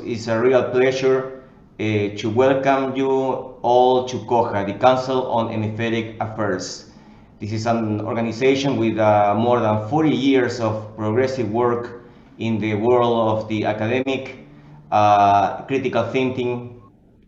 it's a real pleasure to welcome you all to COHA, the Council on Hemispheric Affairs. This is an organization with more than 40 years of progressive work in the world of the academic, critical thinking,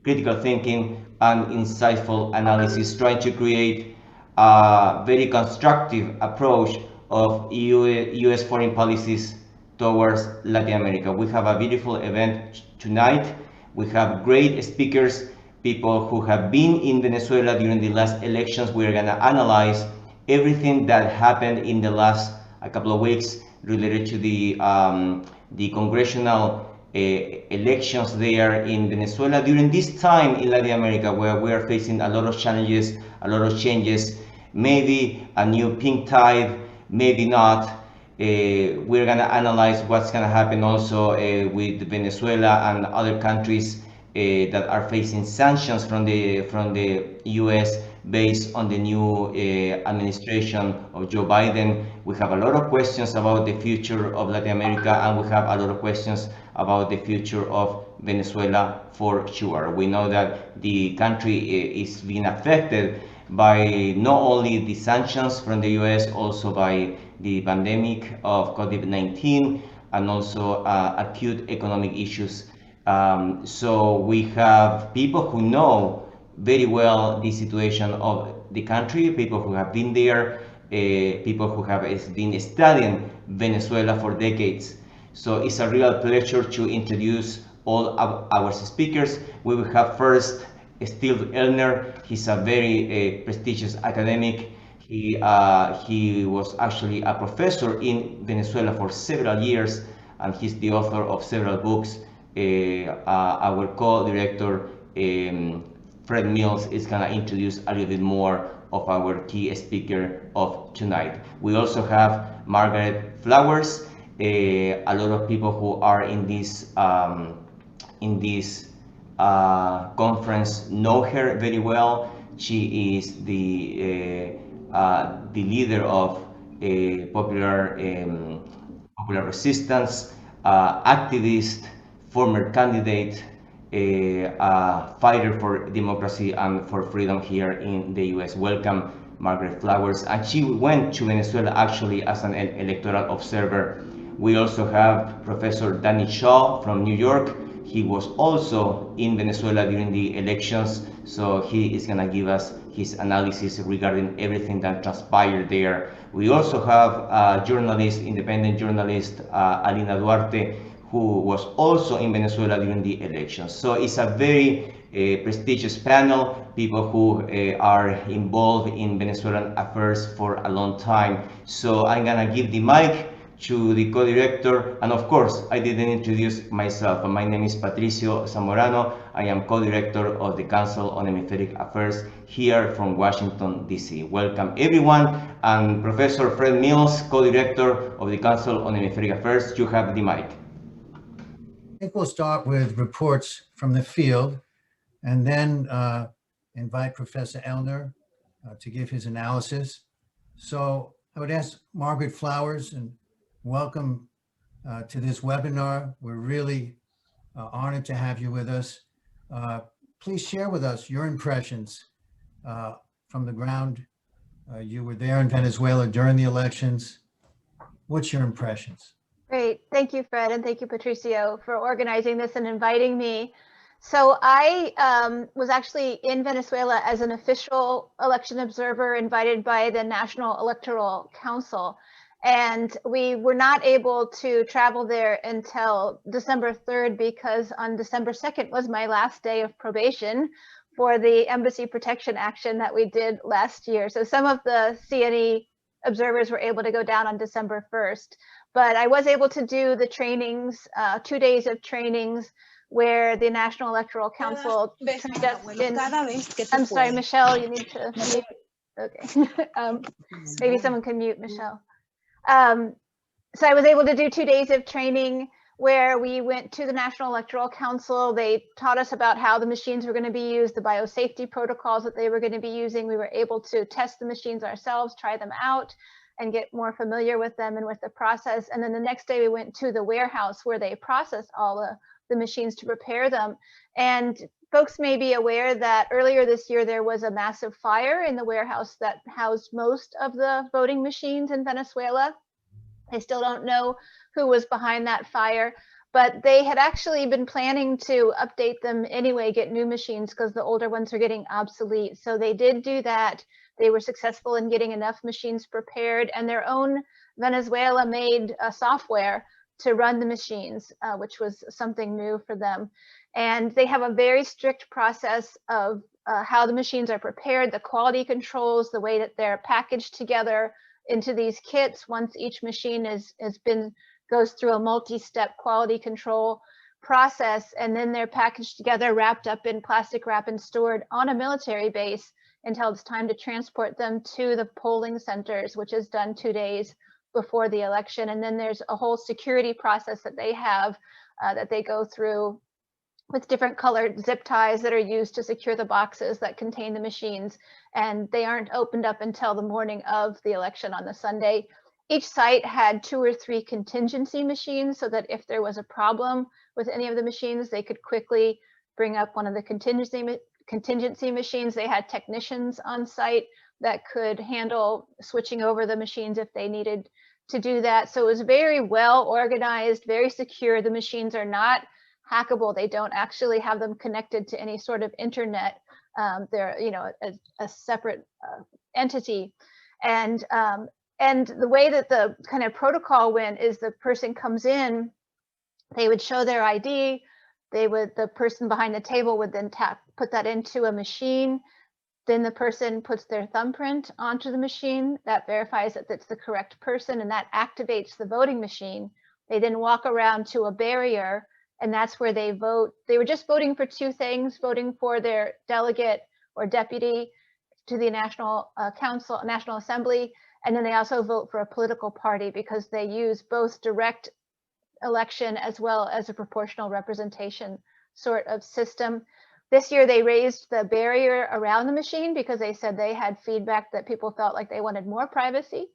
and insightful analysis, trying to create a very constructive approach of US foreign policies towards Latin America. We have a beautiful event tonight. We have great speakers, people who have been in Venezuela during the last elections. We're going to analyze everything that happened in the last couple of weeks related to the congressional elections there in Venezuela during this time in Latin America, where we are facing a lot of challenges, a lot of changes, maybe a new pink tide, maybe not. We're going to analyze what's going to happen also with Venezuela and other countries that are facing sanctions from the US based on the new administration of Joe Biden. We have a lot of questions about the future of Latin America, and we have a lot of questions about the future of Venezuela for sure. We know that the country is being affected by not only the sanctions from the US, also by the pandemic of COVID-19 and also acute economic issues. So we have people who know very well the situation of the country, people who have been there, people who have been studying Venezuela for decades. So it's a real pleasure to introduce all of our speakers. We will have first Steve Ellner. He's a very prestigious academic. He was actually a professor in Venezuela for several years, and he's the author of several books. Our co-director, Fred Mills, is going to introduce a little bit more of our key speaker of tonight. We also have Margaret Flowers. A lot of people who are in this conference know her very well. She is the leader of popular resistance, activist, former candidate, fighter for democracy and for freedom here in the US. Welcome, Margaret Flowers. And she went to Venezuela actually as an electoral observer. We also have Professor Danny Shaw from New York. He was also in Venezuela during the elections, so he is going to give us his analysis regarding everything that transpired there. We also have a journalist, independent journalist, Alina Duarte, who was also in Venezuela during the elections. So it's a very prestigious panel, people who are involved in Venezuelan affairs for a long time. So I'm going to give the mic to the co-director, and of course I didn't introduce myself. My name is Patricio Zamorano. I am co-director of the Council on Hemispheric Affairs here from Washington, D.C. Welcome everyone, and Professor Fred Mills, co-director of the Council on Hemispheric Affairs, you have the mic. I think we'll start with reports from the field and then invite Professor Ellner to give his analysis. So I would ask Margaret Flowers, and welcome to this webinar. We're really honored to have you with us. Please share with us your impressions from the ground. You were there in Venezuela during the elections. What's your impressions? Great. Thank you, Fred, and thank you, Patricio, for organizing this and inviting me. So I was actually in Venezuela as an official election observer invited by the National Electoral Council. And we were not able to travel there until December 3rd because on December 2nd was my last day of probation for the embassy protection action that we did last year. So some of the CNE observers were able to go down on December 1st. But I was able to do the trainings, 2 days of trainings where the National Electoral Council trained us in, I'm sorry, Michelle, you need to mute. Okay, maybe someone can mute Michelle. So I was able to do 2 days of training where we went to the National Electoral Council. They taught us about how the machines were going to be used, the biosafety protocols that they were going to be using. We were able to test the machines ourselves, try them out, and get more familiar with them and with the process. And then the next day we went to the warehouse where they process all the the machines to prepare them. And folks may be aware that earlier this year there was a massive fire in the warehouse that housed most of the voting machines in Venezuela. They still don't know who was behind that fire, but they had actually been planning to update them anyway, get new machines, because the older ones are getting obsolete. So they did do that. They were successful in getting enough machines prepared, and their own Venezuela-made software to run the machines, which was something new for them. And they have a very strict process of how the machines are prepared, the quality controls, the way that they're packaged together into these kits. Once each machine goes through a multi-step quality control process, and then they're packaged together, wrapped up in plastic wrap, and stored on a military base until it's time to transport them to the polling centers, which is done 2 days before the election. And then there's a whole security process that they have that they go through with different colored zip ties that are used to secure the boxes that contain the machines. And they aren't opened up until the morning of the election on the Sunday. Each site had 2 or 3 contingency machines, so that if there was a problem with any of the machines, they could quickly bring up one of the contingency machines. They had technicians on site that could handle switching over the machines if they needed to do that. So it was very well organized, very secure. The machines are not hackable. They don't actually have them connected to any sort of internet. They're, you know, a separate entity. And the way that the kind of protocol went is the person comes in, they would show their ID, the person behind the table would then put that into a machine. Then the person puts their thumbprint onto the machine. That verifies that it's the correct person, and that activates the voting machine. They then walk around to a barrier, and that's where they vote. They were just voting for 2 things, voting for their delegate or deputy to the National Council, National Assembly, and then they also vote for a political party, because they use both direct election as well as a proportional representation sort of system. This year they raised the barrier around the machine because they said they had feedback that people felt like they wanted more privacy.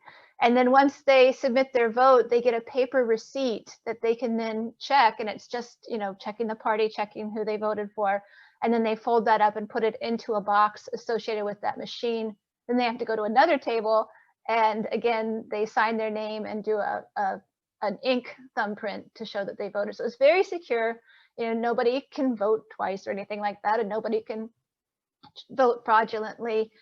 And then once they submit their vote, they get a paper receipt that they can then check, and it's just, you know, checking the party, checking who they voted for, and then they fold that up and put it into a box associated with that machine. Then they have to go to another table, and again they sign their name and do an ink thumbprint to show that they voted. So it's very secure. You know, nobody can vote twice or anything like that, and nobody can vote fraudulently.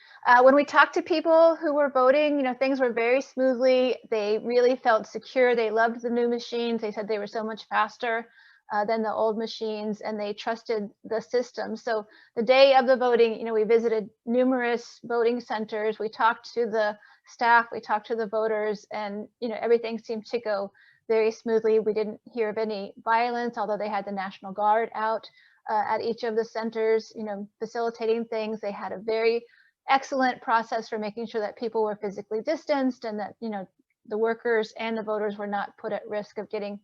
When we talked to people who were voting, you know, things were very smoothly. They really felt secure. They loved the new machines. They said they were so much faster than the old machines, and they trusted the system. So the day of the voting, you know, we visited numerous voting centers. We talked to the staff, we talked to the voters, and, you know, everything seemed to go very smoothly. We didn't hear of any violence, although they had the National Guard out at each of the centers, you know, facilitating things. They had a very excellent process for making sure that people were physically distanced, and that, you know, the workers and the voters were not put at risk of getting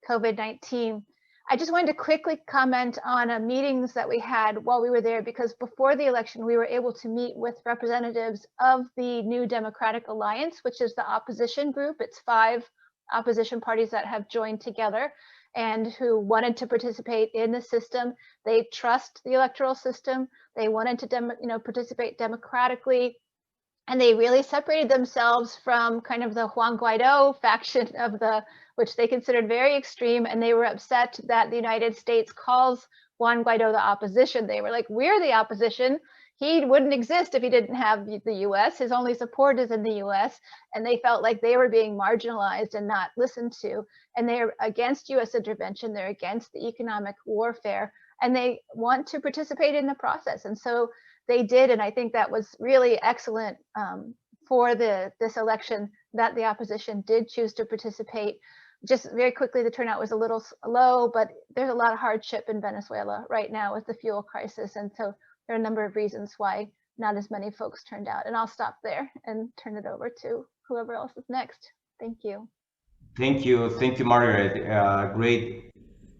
COVID-19. I just wanted to quickly comment on meetings that we had while we were there, because before the election, we were able to meet with representatives of the New Democratic Alliance, which is the opposition group. It's 5 opposition parties that have joined together and who wanted to participate in the system. They trust the electoral system. They wanted to participate democratically, and they really separated themselves from kind of the Juan Guaido faction of which they considered very extreme, and they were upset that the United States calls Juan Guaido the opposition. They were like, we're the opposition. He wouldn't exist if he didn't have the US. His only support is in the US. And they felt like they were being marginalized and not listened to. And they're against US intervention. They're against the economic warfare, and they want to participate in the process. And so they did. And I think that was really excellent for this election, that the opposition did choose to participate. Just very quickly, the turnout was a little low, but there's a lot of hardship in Venezuela right now with the fuel crisis. And so there are a number of reasons why not as many folks turned out. And I'll stop there and turn it over to whoever else is next. Thank you. Thank you, Margaret. Great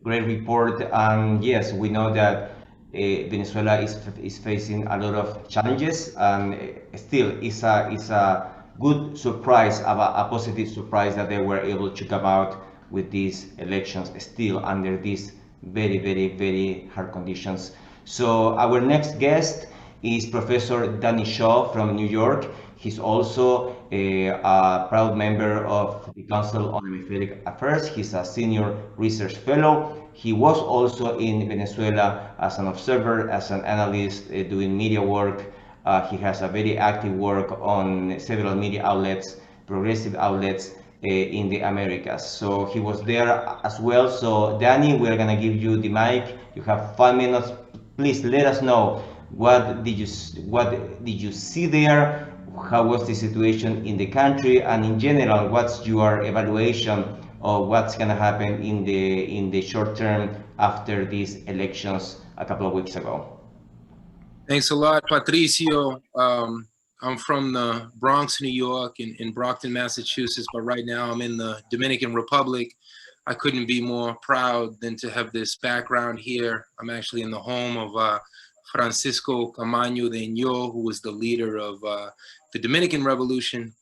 report. And yes, we know that Venezuela is facing a lot of challenges, and still it's a good surprise, a positive surprise that they were able to come out with these elections still under these very, very, very hard conditions. So our next guest is Professor Danny Shaw from New York. He's also a proud member of the Council on Hemispheric Affairs. He's a senior research fellow. He was also in Venezuela as an observer, as an analyst, doing media work. He has a very active work on several media outlets, progressive outlets in the Americas. So he was there as well. So Danny, we're gonna give you the mic. You have 5 minutes. Please let us know what did you see there? How was the situation in the country, and in general, what's your evaluation of what's gonna happen in the short term after these elections a couple of weeks ago? Thanks a lot, Patricio. I'm from the Bronx, New York, in Brockton, Massachusetts, but right now I'm in the Dominican Republic. I couldn't be more proud than to have this background here. I'm actually in the home of Francisco Camaño de Ño, who was the leader of the Dominican Revolution.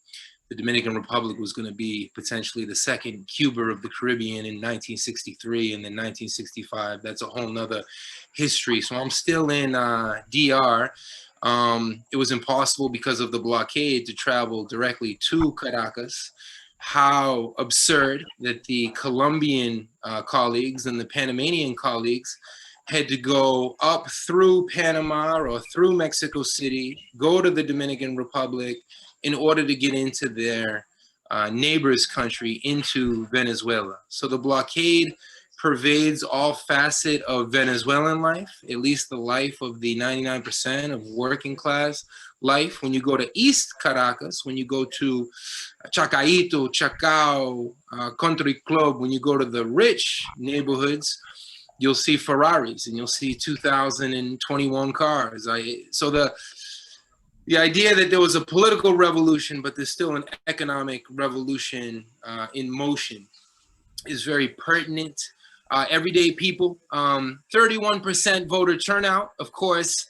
The Dominican Republic was going to be potentially the second Cuba of the Caribbean in 1963, and then 1965. That's a whole nother history. So I'm still in DR. It was impossible because of the blockade to travel directly to Caracas. How absurd that the Colombian colleagues and the Panamanian colleagues had to go up through Panama or through Mexico City, go to the Dominican Republic in order to get into their neighbor's country, into Venezuela. So the blockade pervades all facet of Venezuelan life, at least the life of the 99% of working class life. When you go to East Caracas, when you go to Chacaito, Chacao, Country Club, when you go to the rich neighborhoods, you'll see Ferraris and you'll see 2021 cars. So the idea that there was a political revolution, but there's still an economic revolution in motion is very pertinent. Everyday people, 31% voter turnout. Of course,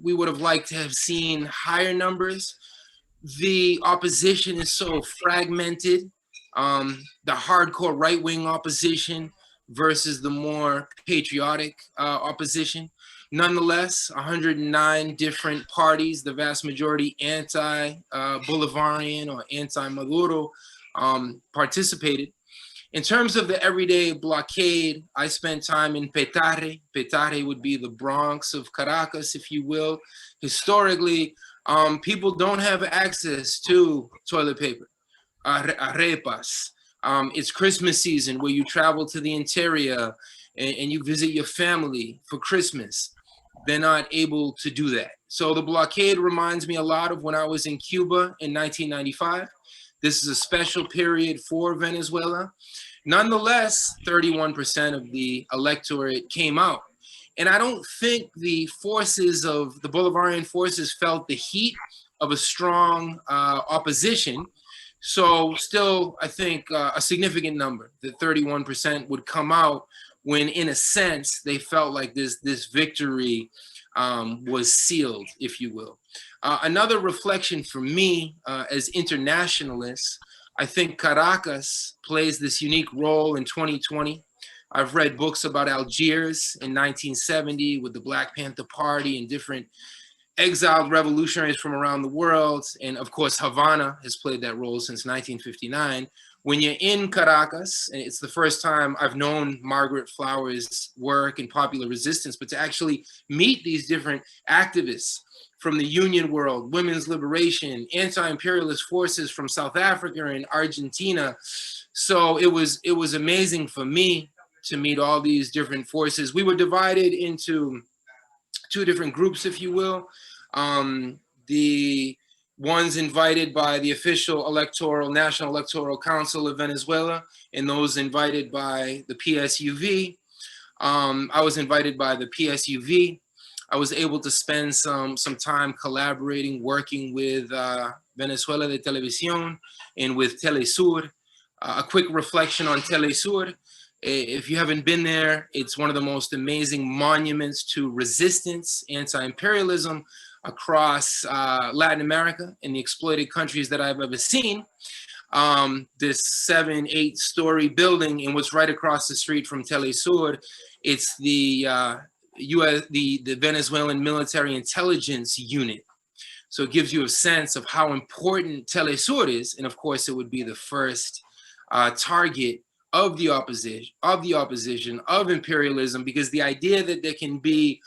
we would have liked to have seen higher numbers. The opposition is so fragmented. The hardcore right-wing opposition versus the more patriotic opposition. Nonetheless, 109 different parties, the vast majority anti-Bolivarian or anti-Maduro, participated. In terms of the everyday blockade, I spent time in Petare. Petare would be the Bronx of Caracas, if you will. Historically, people don't have access to toilet paper, arepas. It's Christmas season where you travel to the interior and you visit your family for Christmas. They're not able to do that. So the blockade reminds me a lot of when I was in Cuba in 1995. This is a special period for Venezuela. Nonetheless, 31% of the electorate came out. And I don't think the forces of the Bolivarian forces felt the heat of a strong opposition. So still, I think a significant number, that 31% would come out when, in a sense, they felt like this victory was sealed, if you will. Another reflection for me as internationalists, I think Caracas plays this unique role in 2020. I've read books about Algiers in 1970 with the Black Panther Party and different exiled revolutionaries from around the world. And of course, Havana has played that role since 1959. When you're in Caracas, and it's the first time I've known Margaret Flowers' work in popular resistance, but to actually meet these different activists from the union world, women's liberation, anti-imperialist forces from South Africa and Argentina. So it was amazing for me to meet all these different forces. We were divided into two different groups, if you will. The ones invited by the official National Electoral Council of Venezuela, and those invited by the PSUV. I was invited by the PSUV. I was able to spend some time collaborating, working with Venezuela de Televisión and with Telesur. A quick reflection on Telesur. If you haven't been there, it's one of the most amazing monuments to resistance, anti-imperialism across Latin America and the exploited countries that I've ever seen. this 7-8 story building, and what's right across the street from Telesur, it's the the Venezuelan military intelligence unit. So it gives you a sense of how important Telesur is, and of course it would be the first target of the opposition, of imperialism, because the idea that there can be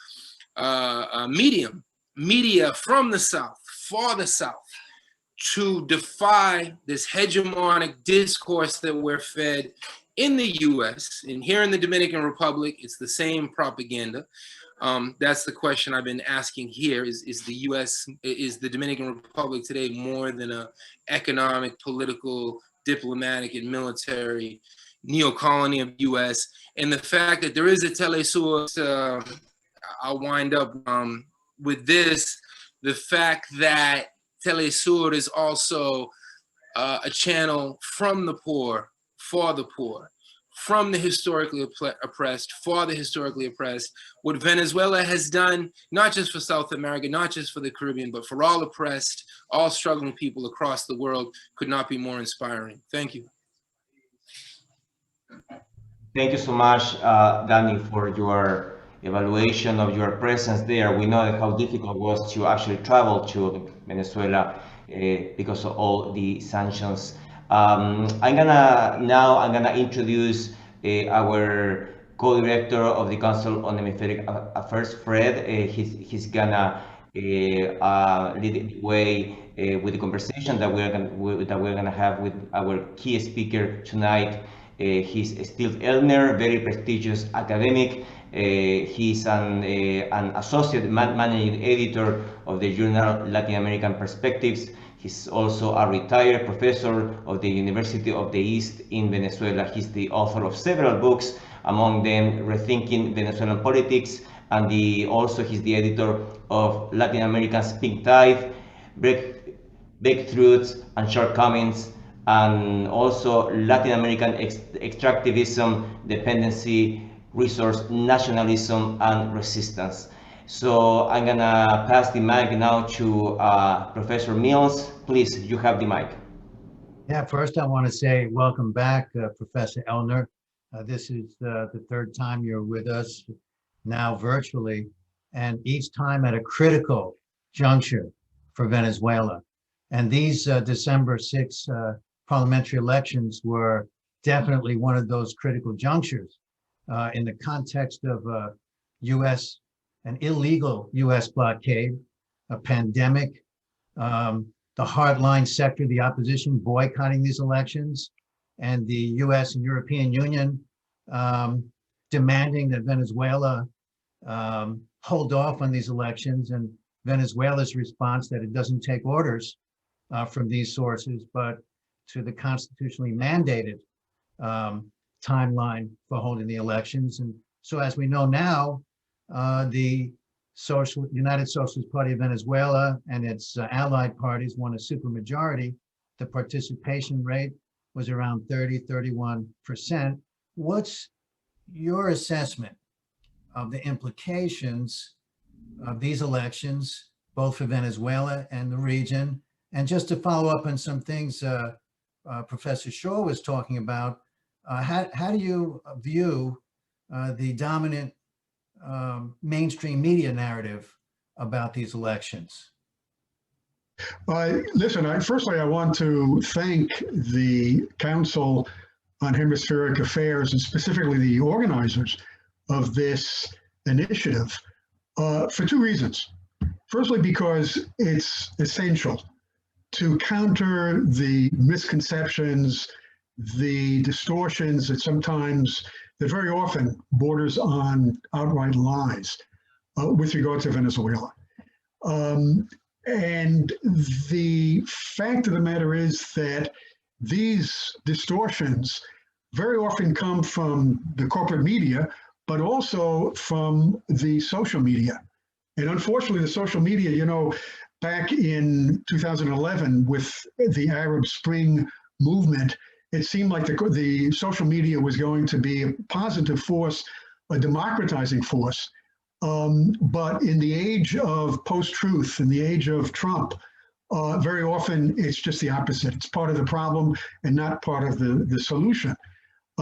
media from the South, for the South, to defy this hegemonic discourse that we're fed in the US, and here in the Dominican Republic, it's the same propaganda. That's the question I've been asking here, is the Dominican Republic today more than an economic, political, diplomatic, and military neo-colony of the US? And the fact that there is a Telesur, I'll wind up with this, the fact that Telesur is also a channel from the poor, for the poor, from the historically oppressed, for the historically oppressed. What Venezuela has done, not just for South America, not just for the Caribbean, but for all oppressed, all struggling people across the world, could not be more inspiring. Thank you. Thank you so much, Danny, for your evaluation of your presence there. We know how difficult it was to actually travel to Venezuela because of all the sanctions. I'm gonna introduce our co-director of the Council on Hemispheric Affairs, Fred. He's gonna lead the way with the conversation that we're gonna have with our key speaker tonight. He's Steve Ellner, very prestigious academic. He's an associate managing editor of the journal Latin American Perspectives. He's also a retired professor of the University of the East in Venezuela. He's the author of several books, among them Rethinking Venezuelan Politics, and he's the editor of Latin American's Pink Tide, Breakthroughs and Shortcomings, and also Latin American Extractivism, Dependency, Resource Nationalism, and Resistance. So I'm gonna pass the mic now to Professor Mills. Please, you have the mic. Yeah, first I want to say welcome back, Professor Ellner. This is the third time you're with us, now virtually, and each time at a critical juncture for Venezuela. And these December 6 parliamentary elections were definitely one of those critical junctures in the context of an illegal US blockade, a pandemic, the hardline sector, the opposition boycotting these elections, and the US and European Union demanding that Venezuela hold off on these elections, and Venezuela's response that it doesn't take orders from these sources, but to the constitutionally mandated timeline for holding the elections. And so as we know now, the United Socialist Party of Venezuela and its allied parties won a supermajority. The participation rate was around 30–31%. What's your assessment of the implications of these elections, both for Venezuela and the region? And just to follow up on some things Professor Shaw was talking about, how do you view the dominant mainstream media narrative about these elections? Listen, firstly, I want to thank the Council on Hemispheric Affairs, and specifically the organizers of this initiative, for two reasons. Firstly, because it's essential to counter the misconceptions, the distortions that very often borders on outright lies with regard to Venezuela. And the fact of the matter is that these distortions very often come from the corporate media, but also from the social media. And unfortunately, the social media, back in 2011 with the Arab Spring movement, it seemed like the social media was going to be a positive force, a democratizing force. But in the age of post-truth, in the age of Trump, very often it's just the opposite. It's part of the problem and not part of the solution.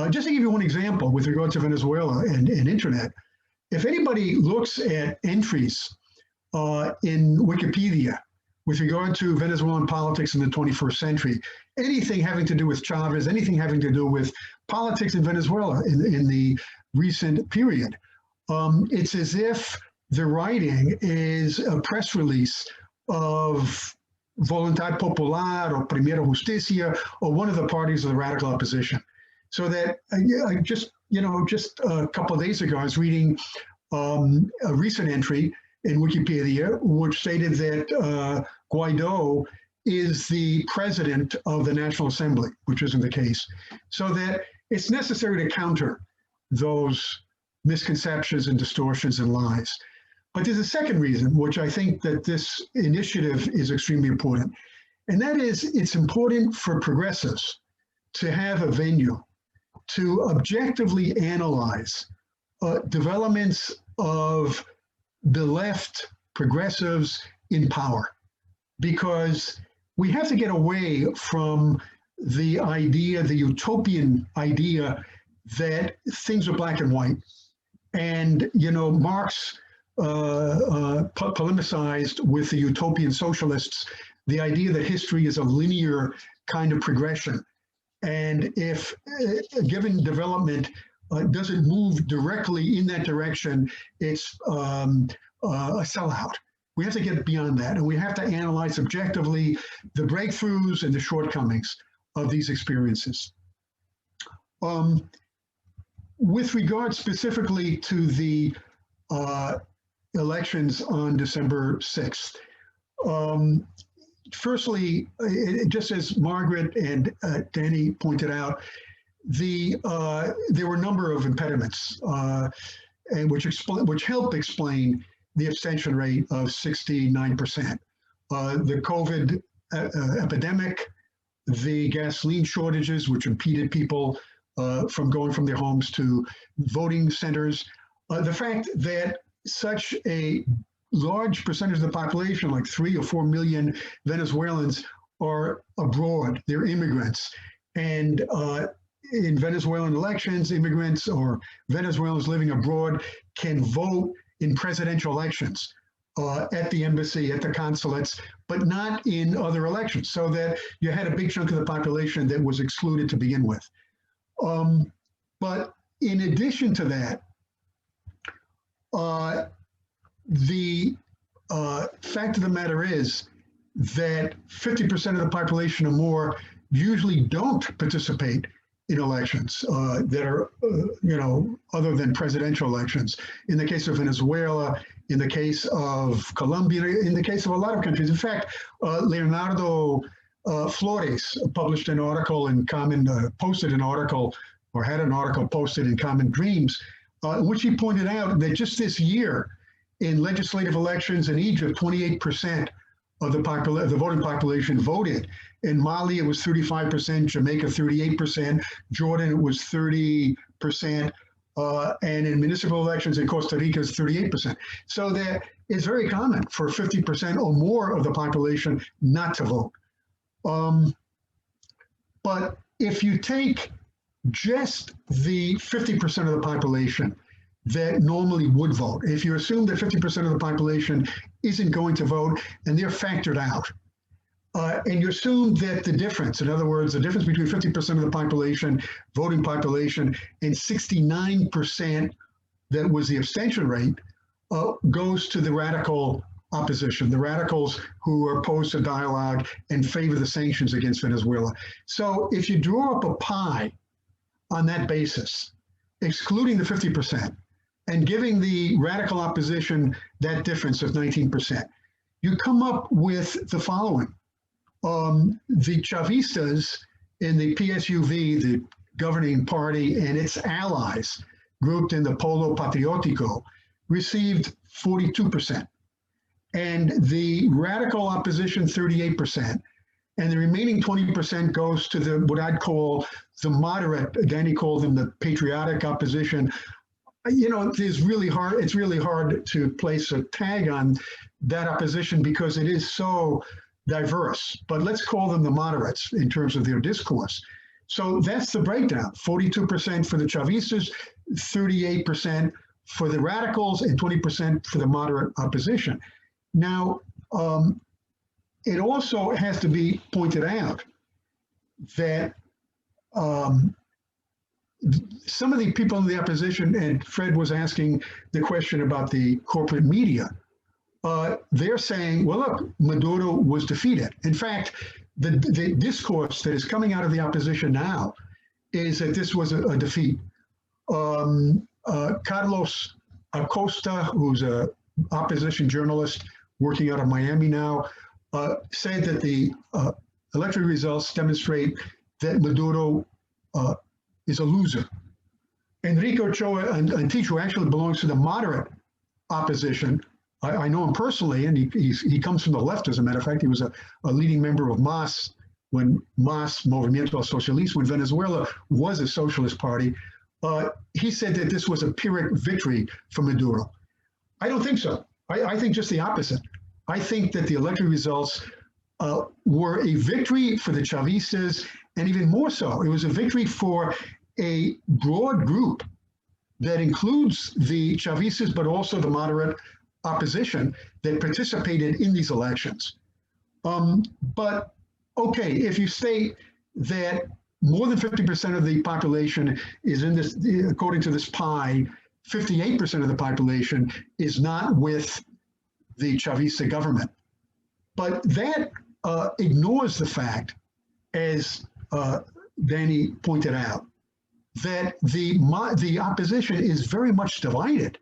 Just to give you one example with regard to Venezuela and internet, if anybody looks at entries in Wikipedia with regard to Venezuelan politics in the 21st century, anything having to do with Chavez, anything having to do with politics in Venezuela in the recent period, it's as if the writing is a press release of Voluntad Popular or Primera Justicia or one of the parties of the radical opposition. So that I just a couple of days ago, I was reading a recent entry in Wikipedia, which stated that Guaido is the president of the National Assembly, which isn't the case. So that it's necessary to counter those misconceptions and distortions and lies. But there's a second reason, which I think that this initiative is extremely important. And that is, it's important for progressives to have a venue to objectively analyze developments of the left progressives in power, because we have to get away from the idea, the utopian idea that things are black and white. And, Marx polemicized with the utopian socialists the idea that history is a linear kind of progression. And if a given development doesn't move directly in that direction, it's a sellout. We have to get beyond that, and we have to analyze objectively the breakthroughs and the shortcomings of these experiences. With regard specifically to the elections on December 6th, firstly, just as Margaret and Danny pointed out, there were a number of impediments, and which help explain the abstention rate of 69%. The COVID epidemic, the gasoline shortages, which impeded people from going from their homes to voting centers, the fact that such a large percentage of the population, like 3 or 4 million Venezuelans, are abroad, they're immigrants. And in Venezuelan elections, immigrants or Venezuelans living abroad can vote in presidential elections at the embassy, at the consulates, but not in other elections, so that you had a big chunk of the population that was excluded to begin with. But in addition to that, the fact of the matter is that 50% of the population or more usually don't participate in elections that are, other than presidential elections. In the case of Venezuela, in the case of Colombia, in the case of a lot of countries. In fact, Leonardo Flores published an article in posted an article, or had an article posted in Common Dreams, in which he pointed out that just this year, in legislative elections in Egypt, 28% of the voting population voted. In Mali, it was 35%, Jamaica, 38%, Jordan, it was 30%, and in municipal elections in Costa Rica, it's 38%. So that it's very common for 50% or more of the population not to vote. But if you take just the 50% of the population that normally would vote, if you assume that 50% of the population isn't going to vote and they're factored out, and you assume that the difference, in other words, the difference between 50% of the population, voting population, and 69% that was the abstention rate, goes to the radical opposition, the radicals who are opposed to dialogue and favor the sanctions against Venezuela. So if you draw up a pie on that basis, excluding the 50%, and giving the radical opposition that difference of 19%, you come up with the following. The Chavistas in the PSUV, the governing party, and its allies, grouped in the Polo Patriótico, received 42%. And the radical opposition, 38%. And the remaining 20% goes to what I'd call the moderate, Danny called them the patriotic opposition. It's really hard to place a tag on that opposition because it is so diverse, but let's call them the moderates in terms of their discourse. So that's the breakdown: 42% for the Chavistas, 38% for the radicals, and 20% for the moderate opposition. Now, it also has to be pointed out that some of the people in the opposition, and Fred was asking the question about the corporate media, they're saying, well, look, Maduro was defeated. In fact, the discourse that is coming out of the opposition now is that this was a defeat. Carlos Acosta, who's an opposition journalist working out of Miami now, said that the electoral results demonstrate that Maduro is a loser. Enrique Ochoa, and teacher, actually belongs to the moderate opposition. I know him personally, and he comes from the left, as a matter of fact. He was a leading member of MAS, when MAS, Movimiento Socialista, when Venezuela was a socialist party. He said that this was a Pyrrhic victory for Maduro. I don't think so. I think just the opposite. I think that the electoral results were a victory for the Chavistas, and even more so, it was a victory for a broad group that includes the Chavistas, but also the moderate opposition that participated in these elections. But okay, if you state that more than 50% of the population is in this, according to this pie, 58% of the population is not with the Chavista government. But that ignores the fact, as Danny pointed out, that the opposition is very much divided.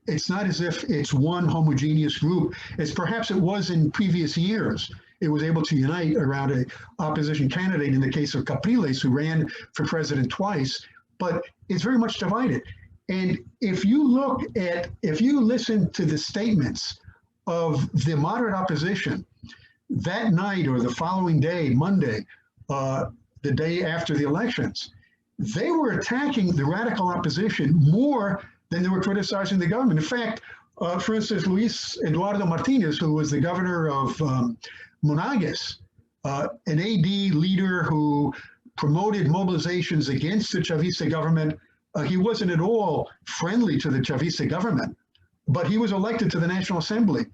It's not as if it's one homogeneous group, as perhaps it was in previous years. It was able to unite around an opposition candidate in the case of Capriles, who ran for president twice, but it's very much divided. And if you listen to the statements of the moderate opposition that night or the following day, Monday, the day after the elections, they were attacking the radical opposition more than they were criticizing the government. In fact, for instance, Luis Eduardo Martinez, who was the governor of Monagas, an AD leader who promoted mobilizations against the Chavista government, he wasn't at all friendly to the Chavista government, but he was elected to the National Assembly.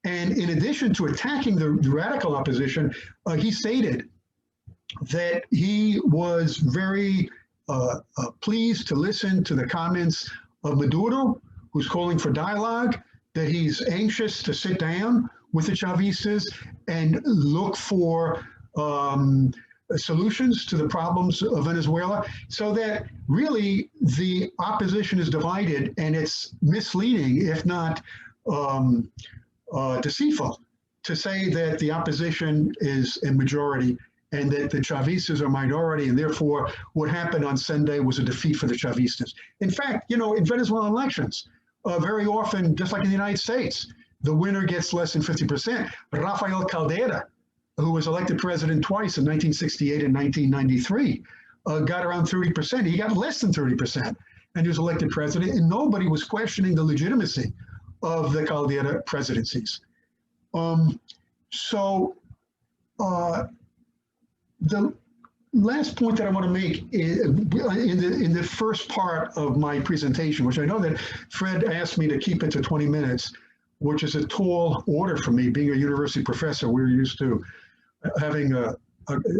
And in addition to attacking the radical opposition, he stated that he was very pleased to listen to the comments of Maduro, who's calling for dialogue, that he's anxious to sit down with the Chavistas and look for solutions to the problems of Venezuela, so that really the opposition is divided, and it's misleading, if not deceitful, to say that the opposition is a majority and that the Chavistas are minority, and therefore what happened on Sunday was a defeat for the Chavistas. In fact, you know, in Venezuelan elections, very often, just like in the United States, the winner gets less than 50%. Rafael Caldera, who was elected president twice in 1968 and 1993, got around 30%. He got less than 30%, and he was elected president, and nobody was questioning the legitimacy of the Caldera presidencies. The last point that I want to make is in the first part of my presentation, which I know that Fred asked me to keep it to 20 minutes, which is a tall order for me. Being a university professor, we're used to having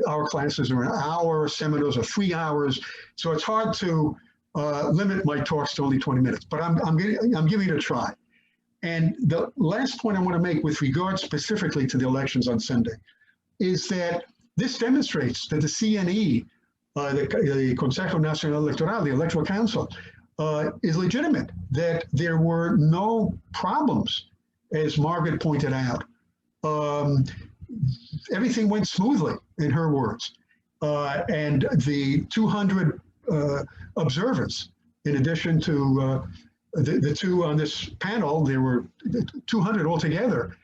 our classes are an hour, seminars are 3 hours. So it's hard to limit my talks to only 20 minutes, but I'm giving it a try. And the last point I want to make with regard specifically to the elections on Sunday is that this demonstrates that the CNE, the Consejo Nacional Electoral, the Electoral Council, is legitimate, that there were no problems, as Margaret pointed out. Everything went smoothly, in her words. And the 200 observers, in addition to the two on this panel, there were 200 altogether,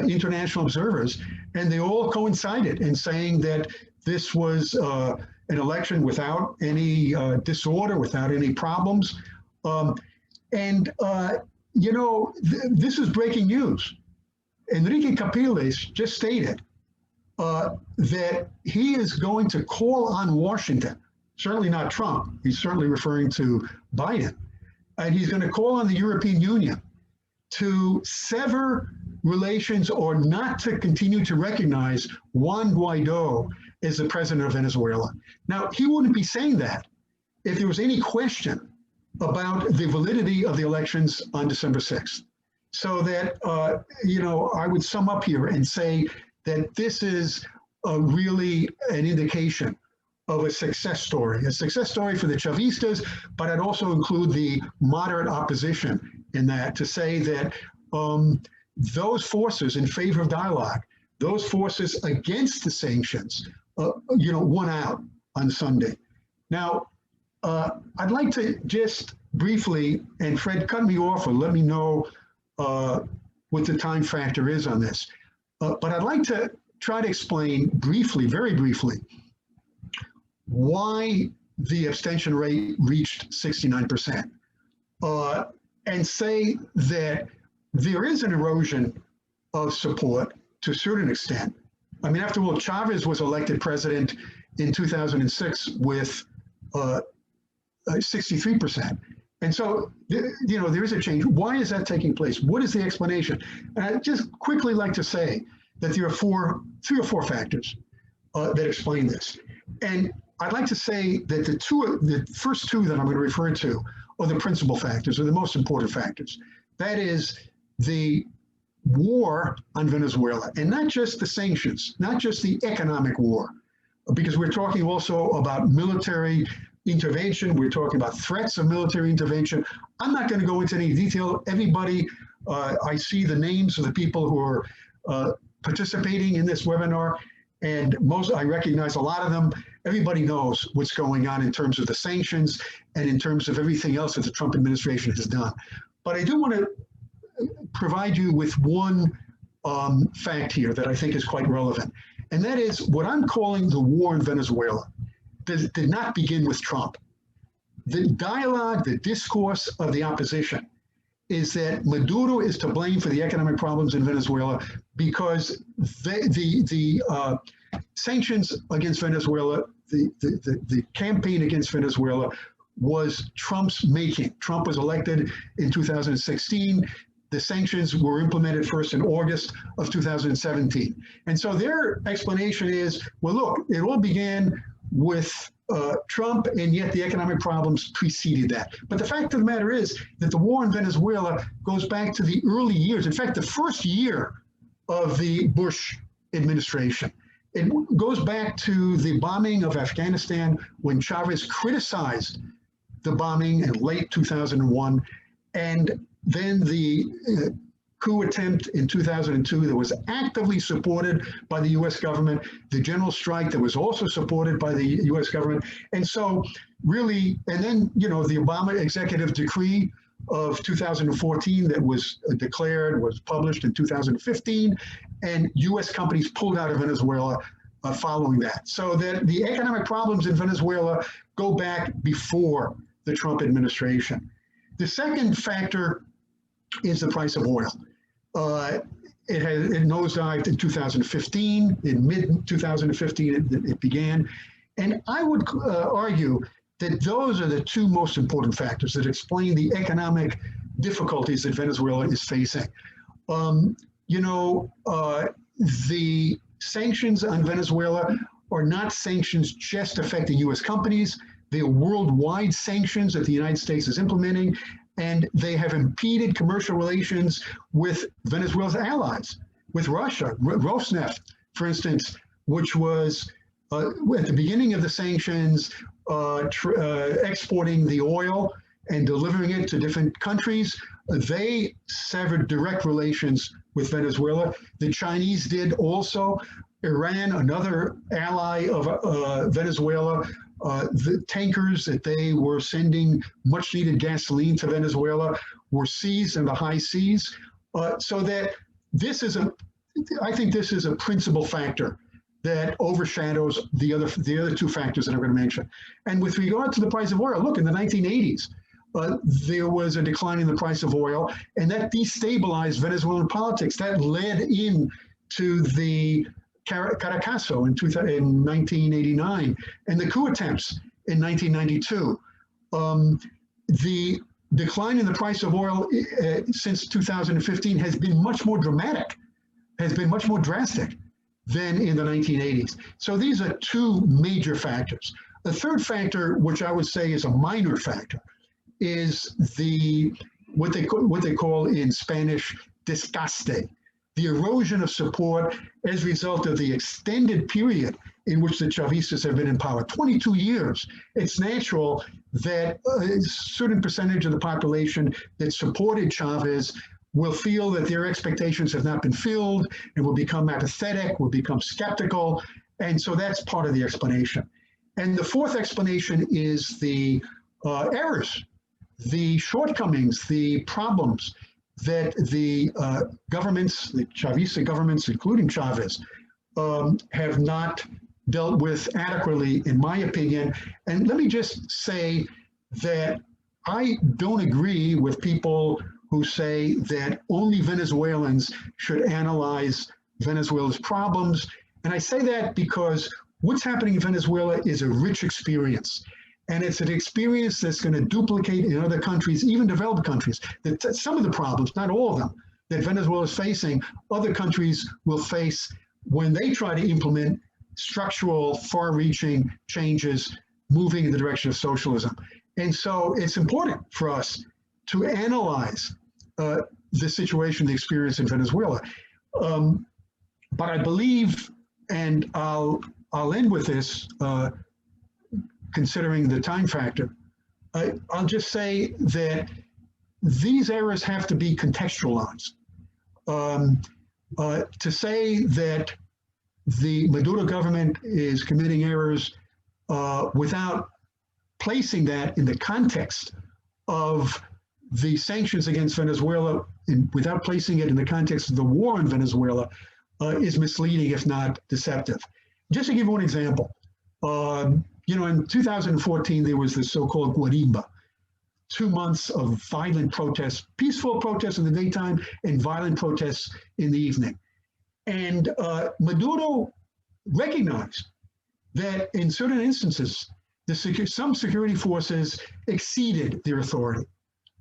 international observers, and they all coincided in saying that this was an election without any disorder, without any problems. You know, this is breaking news. Enrique Capriles just stated that he is going to call on Washington, certainly not Trump, he's certainly referring to Biden, and he's going to call on the European Union to sever relations or not to continue to recognize Juan Guaido as the president of Venezuela. Now, he wouldn't be saying that if there was any question about the validity of the elections on December 6th. So that, I would sum up here and say that this is really an indication of a success story for the Chavistas, but I'd also include the moderate opposition in that, to say that those forces in favor of dialogue, those forces against the sanctions, won out on Sunday. Now, I'd like to just briefly, and Fred, cut me off or let me know what the time factor is on this. But I'd like to try to explain briefly, very briefly, why the abstention rate reached 69%, and say that there is an erosion of support to a certain extent. I mean, after all, Chavez was elected president in 2006 with 63%. And so, there is a change. Why is that taking place? What is the explanation? And I'd just quickly like to say that there are three or four factors that explain this. And I'd like to say that the first two that I'm going to refer to are the principal factors, or the most important factors. That is the war on Venezuela, and not just the sanctions, not just the economic war, because we're talking also about military intervention. We're talking about threats of military intervention. I'm not going to go into any detail. Everybody, I see the names of the people who are participating in this webinar, and I recognize a lot of them. Everybody knows what's going on in terms of the sanctions and in terms of everything else that the Trump administration has done. But I do want to provide you with one fact here that I think is quite relevant, and that is what I'm calling the war in Venezuela did not begin with Trump. The dialogue, the discourse of the opposition is that Maduro is to blame for the economic problems in Venezuela because the sanctions against Venezuela, the campaign against Venezuela was Trump's making. Trump was elected in 2016. The sanctions were implemented first in August of 2017. And so their explanation is, well, look, it all began with Trump, and yet the economic problems preceded that. But the fact of the matter is that the war in Venezuela goes back to the early years. In fact, the first year of the Bush administration. It goes back to the bombing of Afghanistan when Chavez criticized the bombing in late 2001, and then the coup attempt in 2002 that was actively supported by the US government, the general strike that was also supported by the US government. And so really, and then, the Obama executive decree of 2014 that was declared, was published in 2015, and US companies pulled out of Venezuela following that. So that the economic problems in Venezuela go back before the Trump administration. The second factor is the price of oil. It nosedived in 2015. In mid-2015, it began. And I would argue that those are the two most important factors that explain the economic difficulties that Venezuela is facing. The sanctions on Venezuela are not sanctions just affecting US companies. They are worldwide sanctions that the United States is implementing, and they have impeded commercial relations with Venezuela's allies, with Russia. Rosneft, for instance, which was at the beginning of the sanctions, exporting the oil and delivering it to different countries, they severed direct relations with Venezuela. The Chinese did also. Iran, another ally of Venezuela, the tankers that they were sending much needed gasoline to Venezuela were seized in the high seas. So that I think this is a principal factor that overshadows the other two factors that I'm going to mention. And with regard to the price of oil, look, in the 1980s, there was a decline in the price of oil, and that destabilized Venezuelan politics. That led into the Caracazo in 1989 and the coup attempts in 1992. The decline in the price of oil since 2015 has been much more dramatic, has been much more drastic than in the 1980s. So these are two major factors. A third factor, which I would say is a minor factor, is what they call in Spanish desgaste, the erosion of support as a result of the extended period in which the Chavistas have been in power, 22 years. It's natural that a certain percentage of the population that supported Chavez will feel that their expectations have not been filled and will become apathetic, will become skeptical. And so that's part of the explanation. And the fourth explanation is the errors, the shortcomings, the problems that the governments, the Chavista governments, including Chavez, have not dealt with adequately, in my opinion. And let me just say that I don't agree with people who say that only Venezuelans should analyze Venezuela's problems. And I say that because what's happening in Venezuela is a rich experience. And it's an experience that's going to duplicate in other countries, even developed countries. That some of the problems, not all of them, that Venezuela is facing, other countries will face when they try to implement structural, far-reaching changes moving in the direction of socialism. And so it's important for us to analyze the situation, the experience in Venezuela. But I believe, and I'll end with this, considering the time factor, I'll just say that these errors have to be contextualized. To say that the Maduro government is committing errors without placing that in the context of the sanctions against Venezuela, without placing it in the context of the war in Venezuela, is misleading, if not deceptive. Just to give one example, in 2014, there was the so-called Guarimba, 2 months of violent protests, peaceful protests in the daytime and violent protests in the evening. And Maduro recognized that in certain instances, some security forces exceeded their authority.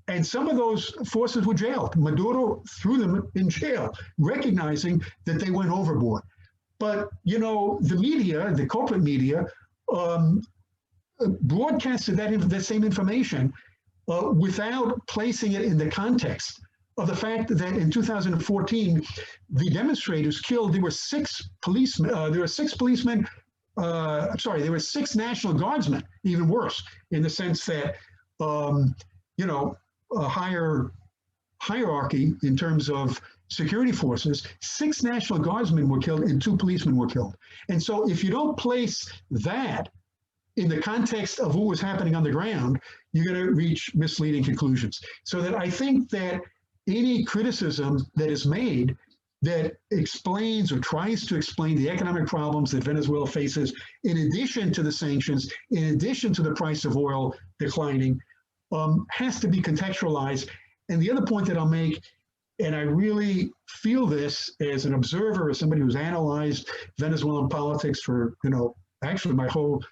And some of those forces were jailed. Maduro threw them in jail, recognizing that they went overboard. But, the media, the corporate media, broadcasted that same information without placing it in the context of the fact that in 2014, the demonstrators killed, there were 6 policemen, there were 6 National Guardsmen, even worse, in the sense that, a higher hierarchy in terms of security forces, 6 National Guardsmen were killed and 2 policemen were killed. And so if you don't place that in the context of what was happening on the ground, you're going to reach misleading conclusions. So that I think that any criticism that is made that explains or tries to explain the economic problems that Venezuela faces, in addition to the sanctions, in addition to the price of oil declining, has to be contextualized. And the other point that I'll make, and I really feel this as an observer, as somebody who's analyzed Venezuelan politics for, actually my whole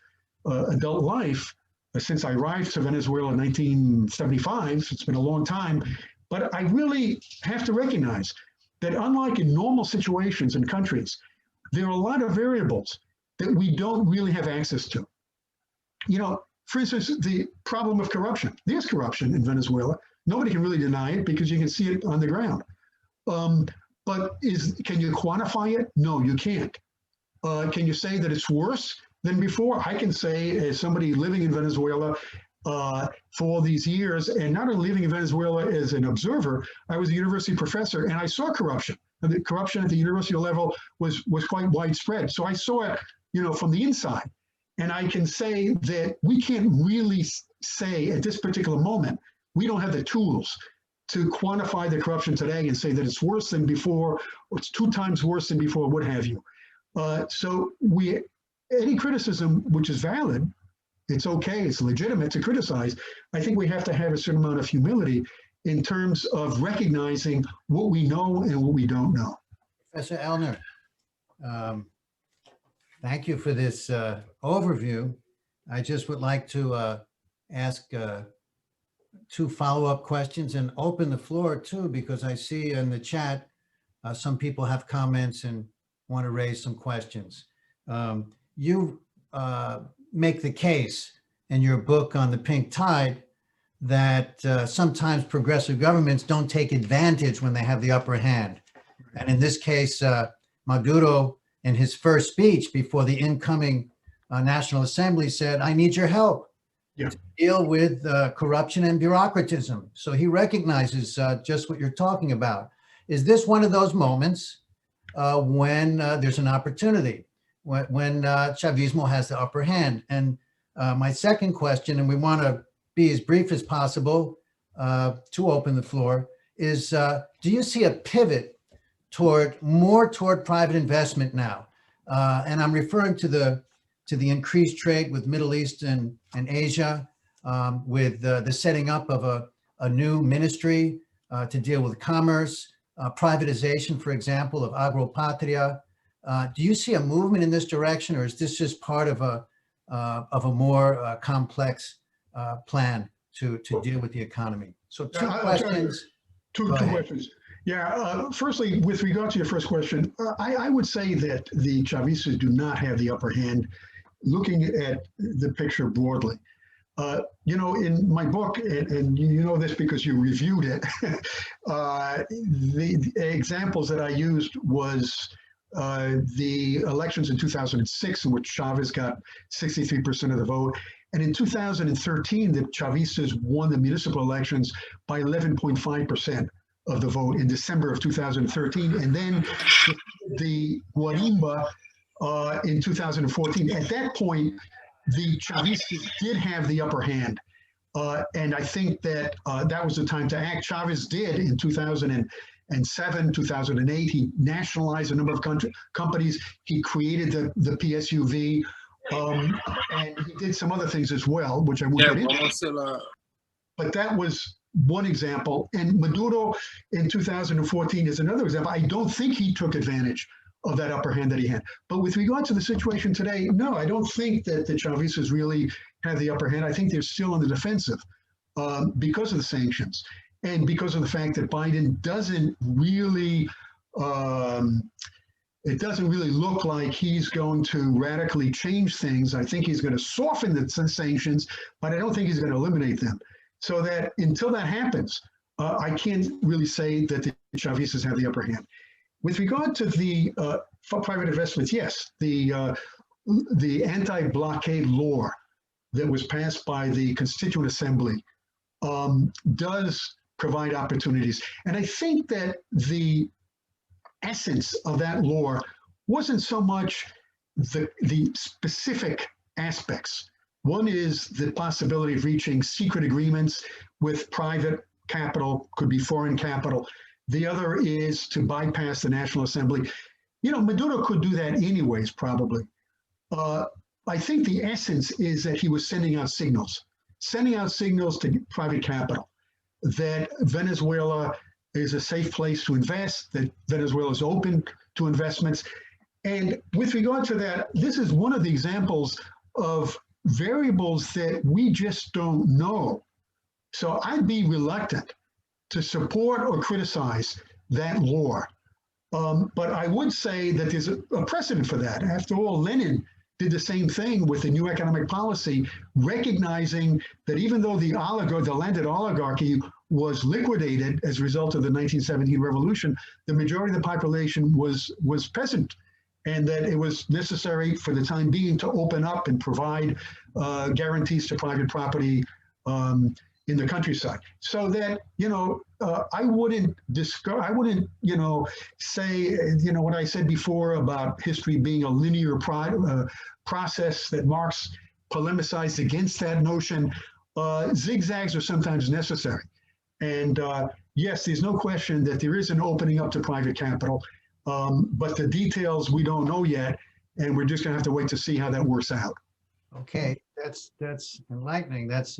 adult life, since I arrived to Venezuela in 1975, so it's been a long time, but I really have to recognize that unlike in normal situations in countries, there are a lot of variables that we don't really have access to. For instance, the problem of corruption. There's corruption in Venezuela. Nobody can really deny it because you can see it on the ground. But can you quantify it? No, you can't. Can you say that it's worse than before? I can say, as somebody living in Venezuela for all these years, and not only living in Venezuela as an observer, I was a university professor and I saw corruption. And the corruption at the university level was quite widespread. So I saw it, from the inside. And I can say that we can't really say at this particular moment, we don't have the tools to quantify the corruption today and say that it's worse than before, or it's 2 times worse than before, what have you. So any criticism which is valid It's okay. It's legitimate to criticize. I think we have to have a certain amount of humility in terms of recognizing what we know and what we don't know. Professor Ellner, thank you for this overview. I just would like to ask 2 follow-up questions and open the floor too, because I see in the chat some people have comments and want to raise some questions. You make the case in your book on the pink tide that sometimes progressive governments don't take advantage when they have the upper hand. And in this case, Maduro, in his first speech before the incoming National Assembly, said, I need your help to deal with corruption and bureaucratism. So he recognizes just what you're talking about. Is this one of those moments when there's an opportunity, when Chavismo has the upper hand? And my second question, and we want to be as brief as possible to open the floor, is do you see a pivot more toward private investment now? And I'm referring to the increased trade with Middle East and Asia, with the setting up of a new ministry to deal with commerce, privatization, for example, of agropatria. Do you see a movement in this direction, or is this just part of a more complex plan to deal with the economy? So two questions. Two questions. Yeah, firstly, with regard to your first question, I would say that the Chavistas do not have the upper hand, looking at the picture broadly. In my book, and you know this because you reviewed it, the examples that I used was the elections in 2006, in which Chavez got 63% of the vote. And in 2013, the Chavistas won the municipal elections by 11.5% of the vote in December of 2013. And then the Guarimba in 2014. At that point, the Chavistas did have the upper hand. And I think that that was the time to act. Chavez did in 2007, 2008. He nationalized a number of companies. He created the PSUV. And he did some other things as well, which I won't get into. But that was one example. And Maduro in 2014 is another example. I don't think he took advantage of that upper hand that he had. But with regard to the situation today, no, I don't think that the Chavistas really have the upper hand. I think they're still on the defensive because of the sanctions and because of the fact that Biden doesn't really, it doesn't really look like he's going to radically change things. I think he's going to soften the sanctions, but I don't think he's going to eliminate them. So that until that happens, I can't really say that the Chavistas have the upper hand. With regard to the for private investments, yes, the anti-blockade law that was passed by the Constituent Assembly does provide opportunities. And I think that the essence of that law wasn't so much the specific aspects. One is the possibility of reaching secret agreements with private capital, could be foreign capital. The other is to bypass the National Assembly. You know, Maduro could do that anyways, probably. I think the essence is that he was sending out signals to private capital, that Venezuela is a safe place to invest, that Venezuela is open to investments. And with regard to that, this is one of the examples of variables that we just don't know. So I'd be reluctant to support or criticize that law. But I would say that there's a precedent for that. After all, Lenin did the same thing with the new economic policy, recognizing that even though the landed oligarchy was liquidated as a result of the 1917 revolution, the majority of the population was peasant, and that it was necessary for the time being to open up and provide guarantees to private property in the countryside. So that, you know, I wouldn't, you know, say, you know, what I said before about history being a linear process, that Marx polemicized against that notion. Zigzags are sometimes necessary. And yes, there's no question that there is an opening up to private capital, but the details we don't know yet, and we're just gonna have to wait to see how that works out. Okay, that's enlightening. That's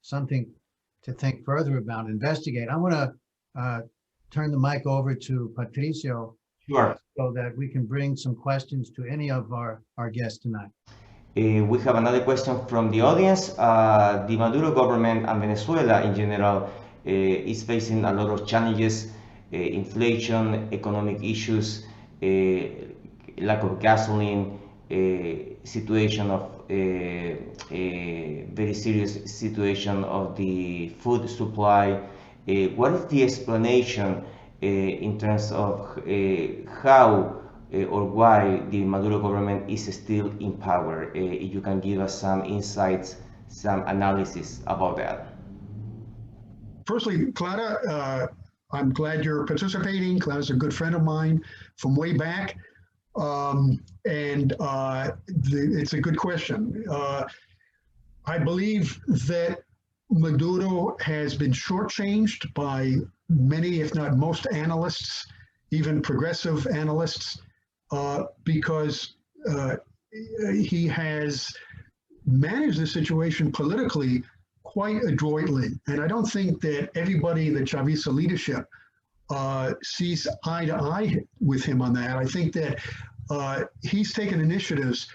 something to think further about, investigate. I want to turn the mic over to Patricio Sure. so that we can bring some questions to any of our guests tonight. We have another question from the audience. The Maduro government and Venezuela in general is facing a lot of challenges, inflation, economic issues, lack of gasoline, situation of very serious situation of the food supply. What is the explanation in terms of how or why the Maduro government is still in power? If you can give us some insights, some analysis about that. Firstly, Clara, I'm glad you're participating. Clara's a good friend of mine from way back. It's a good question. I believe that Maduro has been shortchanged by many, if not most analysts, even progressive analysts, because he has managed the situation politically quite adroitly. And I don't think that everybody in the Chavista leadership sees eye to eye with him on that. I think that he's taken initiatives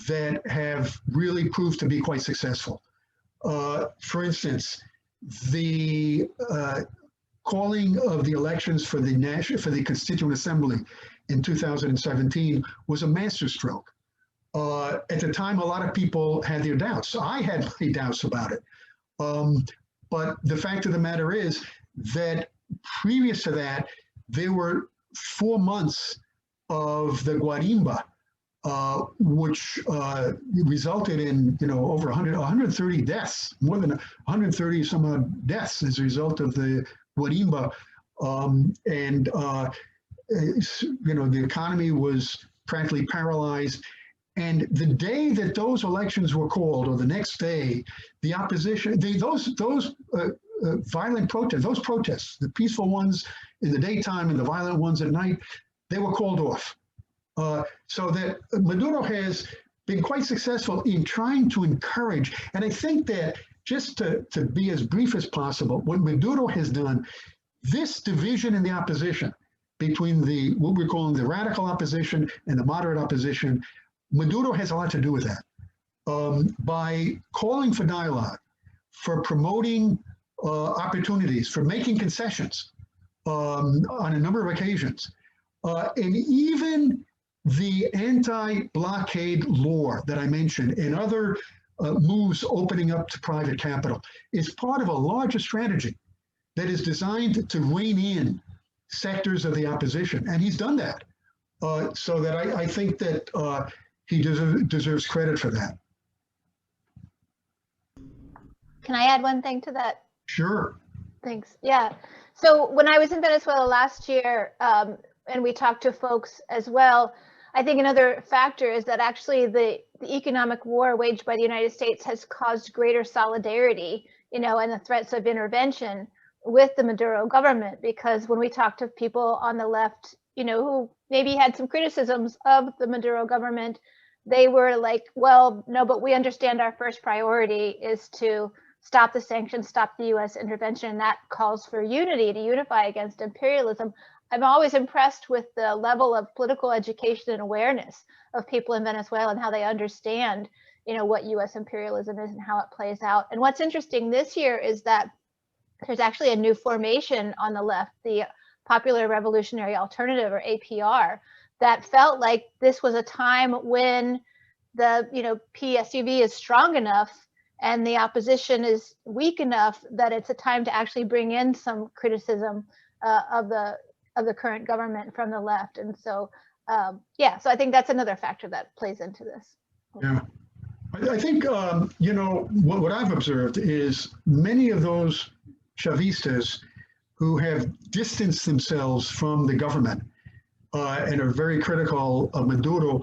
that have really proved to be quite successful. For instance, the calling of the elections for the Constituent Assembly in 2017 was a masterstroke. At the time, a lot of people had their doubts. I had my doubts about it. But the fact of the matter is that previous to that, there were 4 months of the Guarimba, which resulted in over 130 deaths, more than 130 some odd deaths as a result of the Guarimba, the economy was practically paralyzed. And the day that those elections were called, or the next day, the opposition, those violent protests, those protests, the peaceful ones in the daytime and the violent ones at night, they were called off. So that Maduro has been quite successful in trying to encourage, and I think that just to be as brief as possible, what Maduro has done, this division in the opposition between what we're calling the radical opposition and the moderate opposition, Maduro has a lot to do with that. By calling for dialogue, for promoting opportunities, for making concessions on a number of occasions, and even the anti-blockade law that I mentioned and other moves opening up to private capital is part of a larger strategy that is designed to rein in sectors of the opposition. And he's done that. So that I think that he deserves credit for that. Can I add one thing to that? Sure. Thanks. Yeah. So when I was in Venezuela last year, and we talked to folks as well, I think another factor is that actually the economic war waged by the United States has caused greater solidarity, and the threats of intervention with the Maduro government, because when we talked to people on the left, who maybe had some criticisms of the Maduro government, they were like, well, no, but we understand our first priority is to stop the sanctions, stop the US intervention, and that calls for unity, to unify against imperialism. I'm always impressed with the level of political education and awareness of people in Venezuela and how they understand, what US imperialism is and how it plays out. And what's interesting this year is that there's actually a new formation on the left, the Popular Revolutionary Alternative, or APR, that felt like this was a time when the PSUV is strong enough and the opposition is weak enough that it's a time to actually bring in some criticism of the current government from the left. And so, so I think that's another factor that plays into this. Yeah. I think, what I've observed is many of those Chavistas who have distanced themselves from the government and are very critical of Maduro,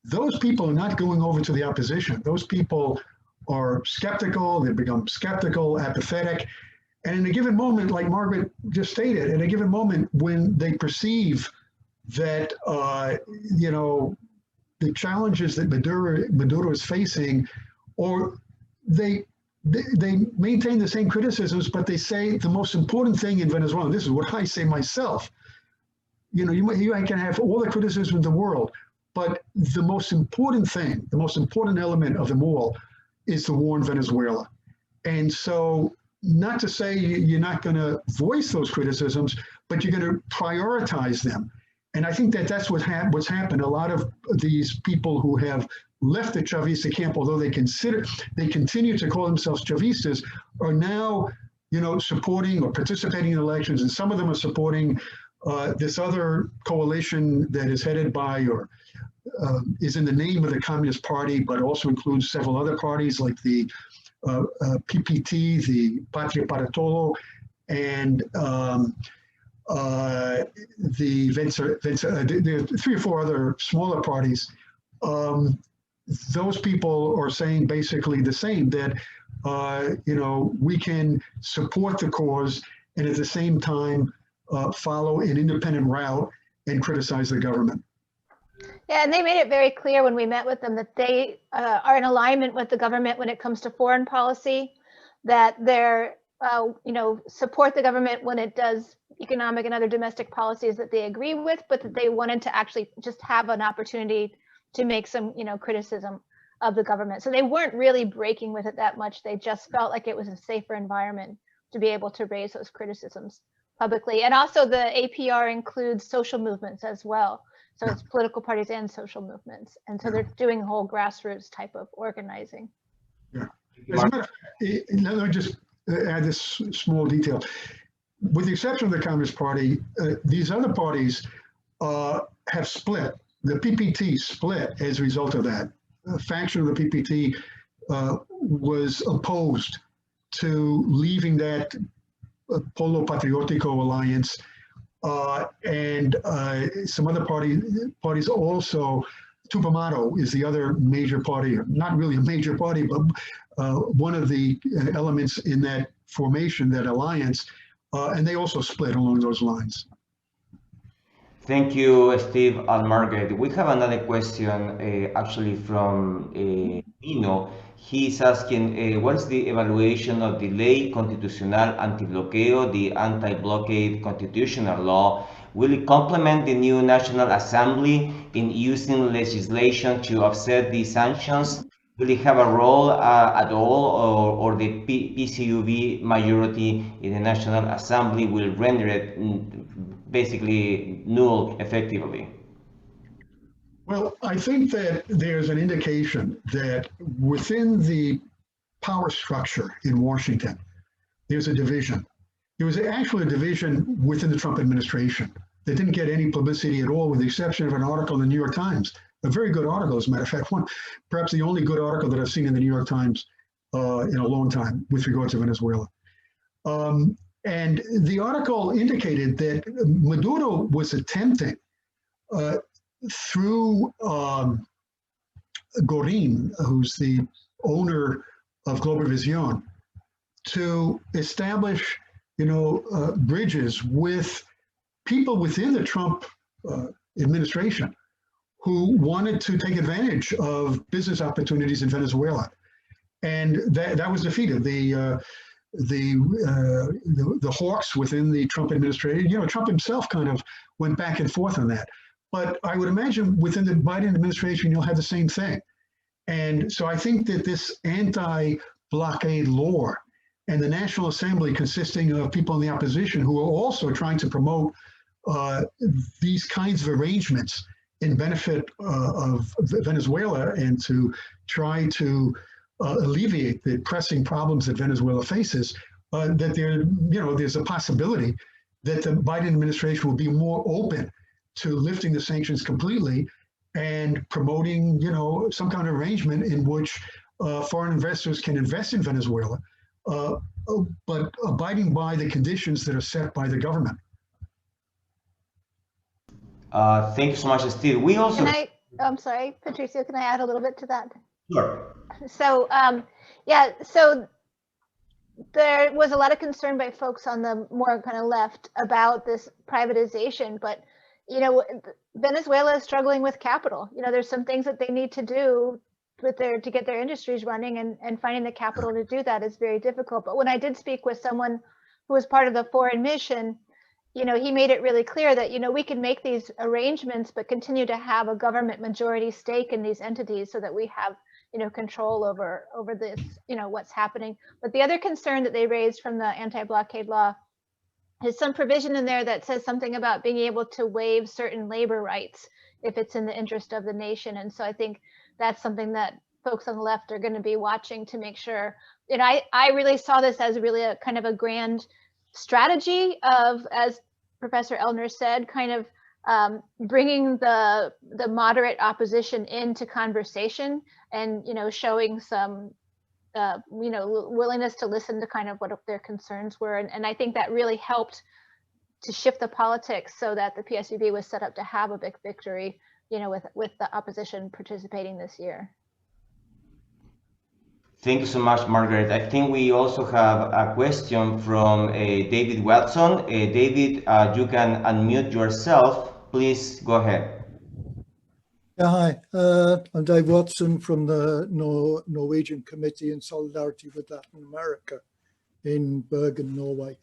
those people are not going over to the opposition. Those people are skeptical, they become skeptical, apathetic. And in a given moment, like Margaret just stated, in a given moment when they perceive that, the challenges that Maduro is facing, or they maintain the same criticisms, but they say the most important thing in Venezuela, this is what I say myself, you can have all the criticism in the world, but the most important thing, the most important element of them all is the war in Venezuela. And so, not to say you're not going to voice those criticisms, but you're going to prioritize them. And I think that that's what's happened. A lot of these people who have left the Chavista camp, although they continue to call themselves Chavistas, are now, supporting or participating in elections. And some of them are supporting this other coalition that is headed by or is in the name of the Communist Party, but also includes several other parties like the PPT, the Patria para Todo, and there are 3 or 4 other smaller parties. Those people are saying basically the same, that we can support the cause and at the same time follow an independent route and criticize the government. Yeah, and they made it very clear when we met with them that they are in alignment with the government when it comes to foreign policy, that they're, support the government when it does economic and other domestic policies that they agree with, but that they wanted to actually just have an opportunity to make some, criticism of the government. So they weren't really breaking with it that much. They just felt like it was a safer environment to be able to raise those criticisms publicly. And also the APR includes social movements as well. So it's political parties and social movements. And so they're doing a whole grassroots type of organizing. Yeah. As a matter of fact, let me just add this small detail. With the exception of the Communist Party, these other parties have split. The PPT split as a result of that. A faction of the PPT was opposed to leaving that Polo Patriótico alliance, and some other parties also. Tupamato is the other major party, not really a major party, but one of the elements in that formation, that alliance, and they also split along those lines. Thank you, Steve and Margaret. We have another question actually from Nino. He's asking, what is the evaluation of the Ley Constitucional Antibloqueo, the anti-blockade constitutional law? Will it complement the new National Assembly in using legislation to offset the sanctions? Will it have a role at all, or the PCUV majority in the National Assembly will render it basically null effectively? Well, I think that there's an indication that within the power structure in Washington, there's a division. There was actually a division within the Trump administration that didn't get any publicity at all, with the exception of an article in the New York Times, a very good article, as a matter of fact, perhaps the only good article that I've seen in the New York Times in a long time with regard to Venezuela. And the article indicated that Maduro was attempting through Gorin, who's the owner of Globovision, to establish, bridges with people within the Trump administration who wanted to take advantage of business opportunities in Venezuela, and that was defeated. The hawks within the Trump administration, Trump himself kind of went back and forth on that. But I would imagine within the Biden administration, you'll have the same thing. And so I think that this anti-blockade law and the National Assembly, consisting of people in the opposition who are also trying to promote these kinds of arrangements in benefit of Venezuela and to try to alleviate the pressing problems that Venezuela faces, that there's a possibility that the Biden administration will be more open to lifting the sanctions completely and promoting, some kind of arrangement in which foreign investors can invest in Venezuela, but abiding by the conditions that are set by the government. Thank you so much, Steve. We also. I'm sorry, Patricio, can I add a little bit to that? Sure. So, so there was a lot of concern by folks on the more kind of left about this privatization, but you know, Venezuela is struggling with capital. You know, there's some things that they need to do with to get their industries running, and finding the capital to do that is very difficult. But when I did speak with someone who was part of the foreign mission, you know, he made it really clear that, you know, we can make these arrangements, but continue to have a government majority stake in these entities so that we have, you know, control over this, you know, what's happening. But the other concern that they raised from the anti-blockade law is some provision in there that says something about being able to waive certain labor rights if it's in the interest of the nation. And so I think that's something that folks on the left are going to be watching to make sure. And I really saw this as really a kind of a grand strategy of, as Professor Ellner said, kind of bringing the moderate opposition into conversation, and, you know, showing some you know, willingness to listen to kind of what their concerns were. And I think that really helped to shift the politics so that the PSUV was set up to have a big victory, you know, with the opposition participating this year. Thank you so much, Margaret. I think we also have a question from David Watson. David, you can unmute yourself. Please go ahead. Yeah, hi, I'm Dave Watson from the Norwegian Committee in Solidarity with Latin America in Bergen, Norway.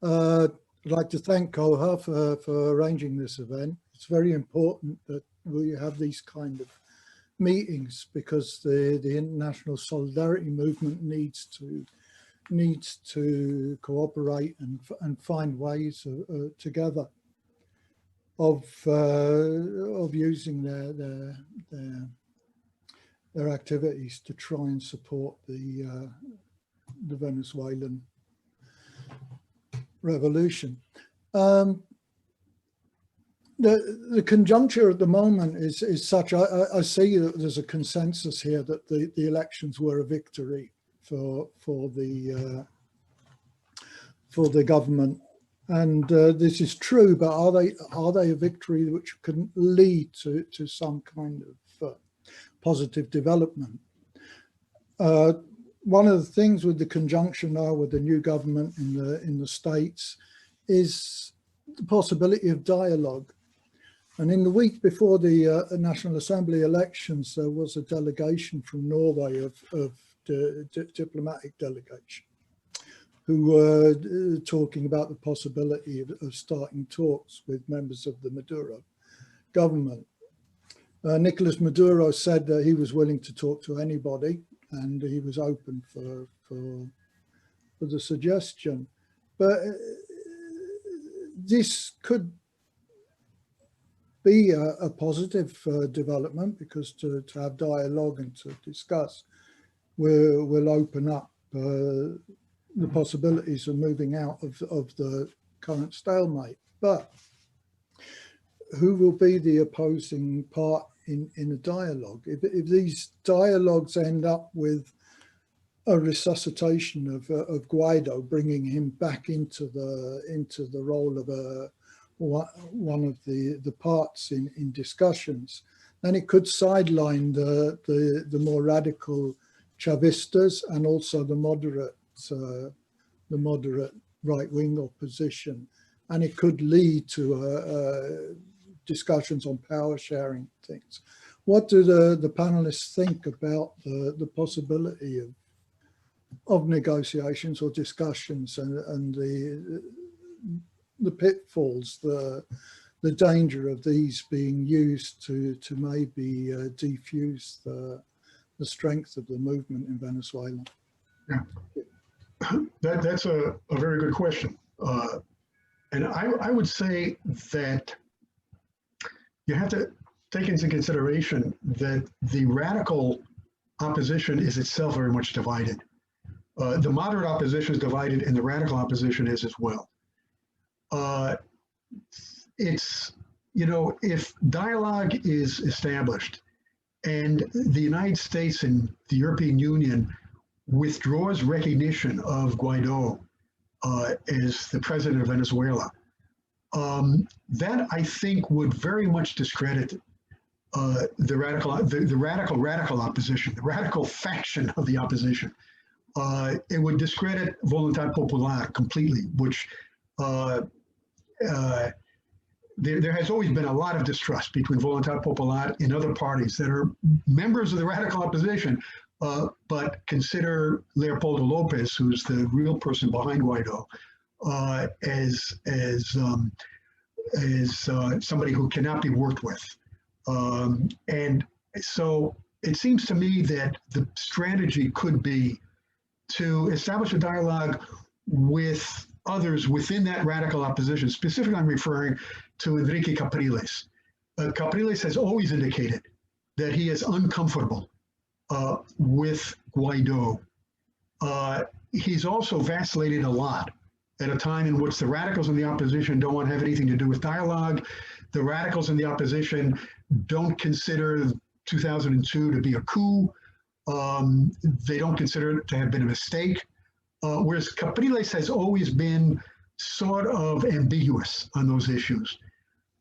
I'd like to thank COHA for arranging this event. It's very important that we have these kind of meetings, because the international solidarity movement needs to cooperate and find ways together of using their activities to try and support the Venezuelan revolution. The conjuncture at the moment is such. I see that there's a consensus here that the elections were a victory for the government. And this is true, but are they a victory which can lead to some kind of positive development? One of the things with the conjunction now with the new government in the States is the possibility of dialogue. And in the week before the National Assembly elections, there was a delegation from Norway of diplomatic delegation, who were talking about the possibility of starting talks with members of the Maduro government. Nicolas Maduro said that he was willing to talk to anybody, and he was open for the suggestion. But this could be a positive development, because to have dialogue and to discuss will open up the possibilities of moving out of the current stalemate. But who will be the opposing part in a dialogue? If these dialogues end up with a resuscitation of Guaido, bringing him back into the role of one of the parts in discussions, then it could sideline the more radical Chavistas and also the moderate right-wing opposition, and it could lead to discussions on power sharing things. What do the panelists think about the possibility of negotiations or discussions, and the pitfalls, the danger of these being used to maybe defuse the strength of the movement in Venezuela? Yeah. That's a very good question. And I would say that you have to take into consideration that the radical opposition is itself very much divided. The moderate opposition is divided, and the radical opposition is as well. It's, you know, if dialogue is established and the United States and the European Union withdraws recognition of Guaido as the president of Venezuela, that I think would very much discredit the radical opposition, the radical faction of the opposition. It would discredit Voluntad Popular completely, which there has always been a lot of distrust between Voluntad Popular and other parties that are members of the radical opposition, but consider Leopoldo Lopez, who's the real person behind Guaido, as somebody who cannot be worked with. And so it seems to me that the strategy could be to establish a dialogue with others within that radical opposition. Specifically, I'm referring to Enrique Capriles. Capriles has always indicated that he is uncomfortable with Guaido. He's also vacillated a lot at a time in which the radicals in the opposition don't want to have anything to do with dialogue. The radicals in the opposition don't consider 2002 to be a coup. They don't consider it to have been a mistake. Whereas Capriles has always been sort of ambiguous on those issues.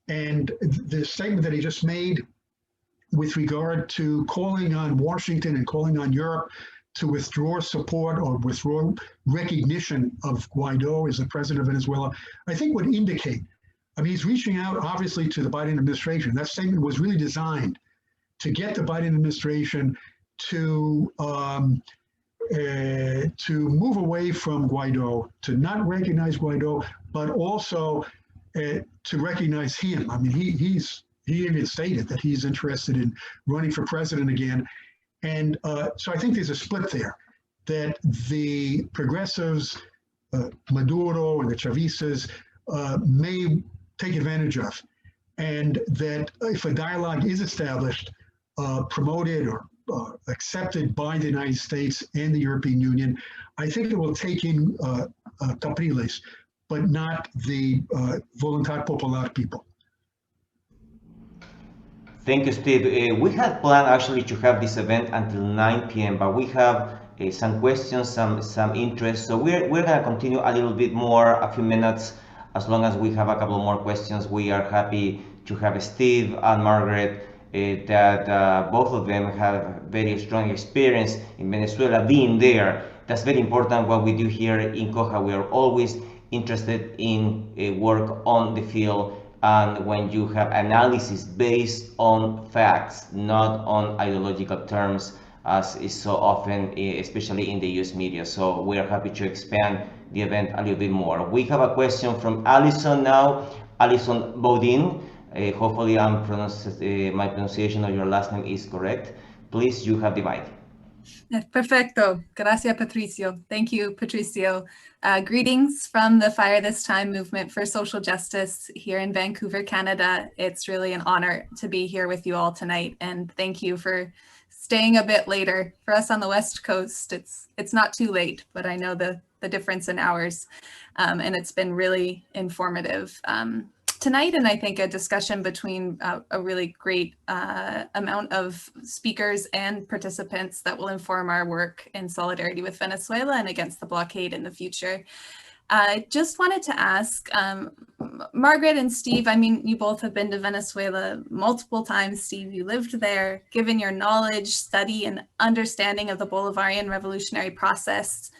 And the statement that he just made with regard to calling on Washington and calling on Europe to withdraw support or withdraw recognition of Guaido as the president of Venezuela, I think would indicate, I mean, he's reaching out obviously to the Biden administration. That statement was really designed to get the Biden administration to move away from Guaido, to not recognize Guaido, but also to recognize him. I mean, he even stated that he's interested in running for president again. And so I think there's a split there, that the progressives, Maduro and the Chavistas may take advantage of. And that if a dialogue is established, promoted or accepted by the United States and the European Union, I think it will take in Capriles, but not the Voluntad Popular people. Thank you, Steve. We had planned actually to have this event until 9 p.m., but we have some questions, some interest. So we're going to continue a little bit more, a few minutes. As long as we have a couple more questions, we are happy to have Steve and Margaret, that both of them have very strong experience in Venezuela, being there. That's very important what we do here in COHA. We are always interested in work on the field, and when you have analysis based on facts, not on ideological terms, as is so often, especially in the US media. So we are happy to expand the event a little bit more. We have a question from Alison now, Alison Bodin. Hopefully my pronunciation of your last name is correct. Please, you have the mic. Perfecto. Gracias, Patricio. Thank you, Patricio. Greetings from the Fire This Time movement for social justice here in Vancouver, Canada. It's really an honor to be here with you all tonight, and thank you for staying a bit later. For us on the West Coast, it's not too late, but I know the difference in hours, and it's been really informative tonight, and I think a discussion between a really great amount of speakers and participants that will inform our work in solidarity with Venezuela and against the blockade in the future. I just wanted to ask Margaret and Steve, I mean, you both have been to Venezuela multiple times. Steve, you lived there. Given your knowledge, study, and understanding of the Bolivarian revolutionary process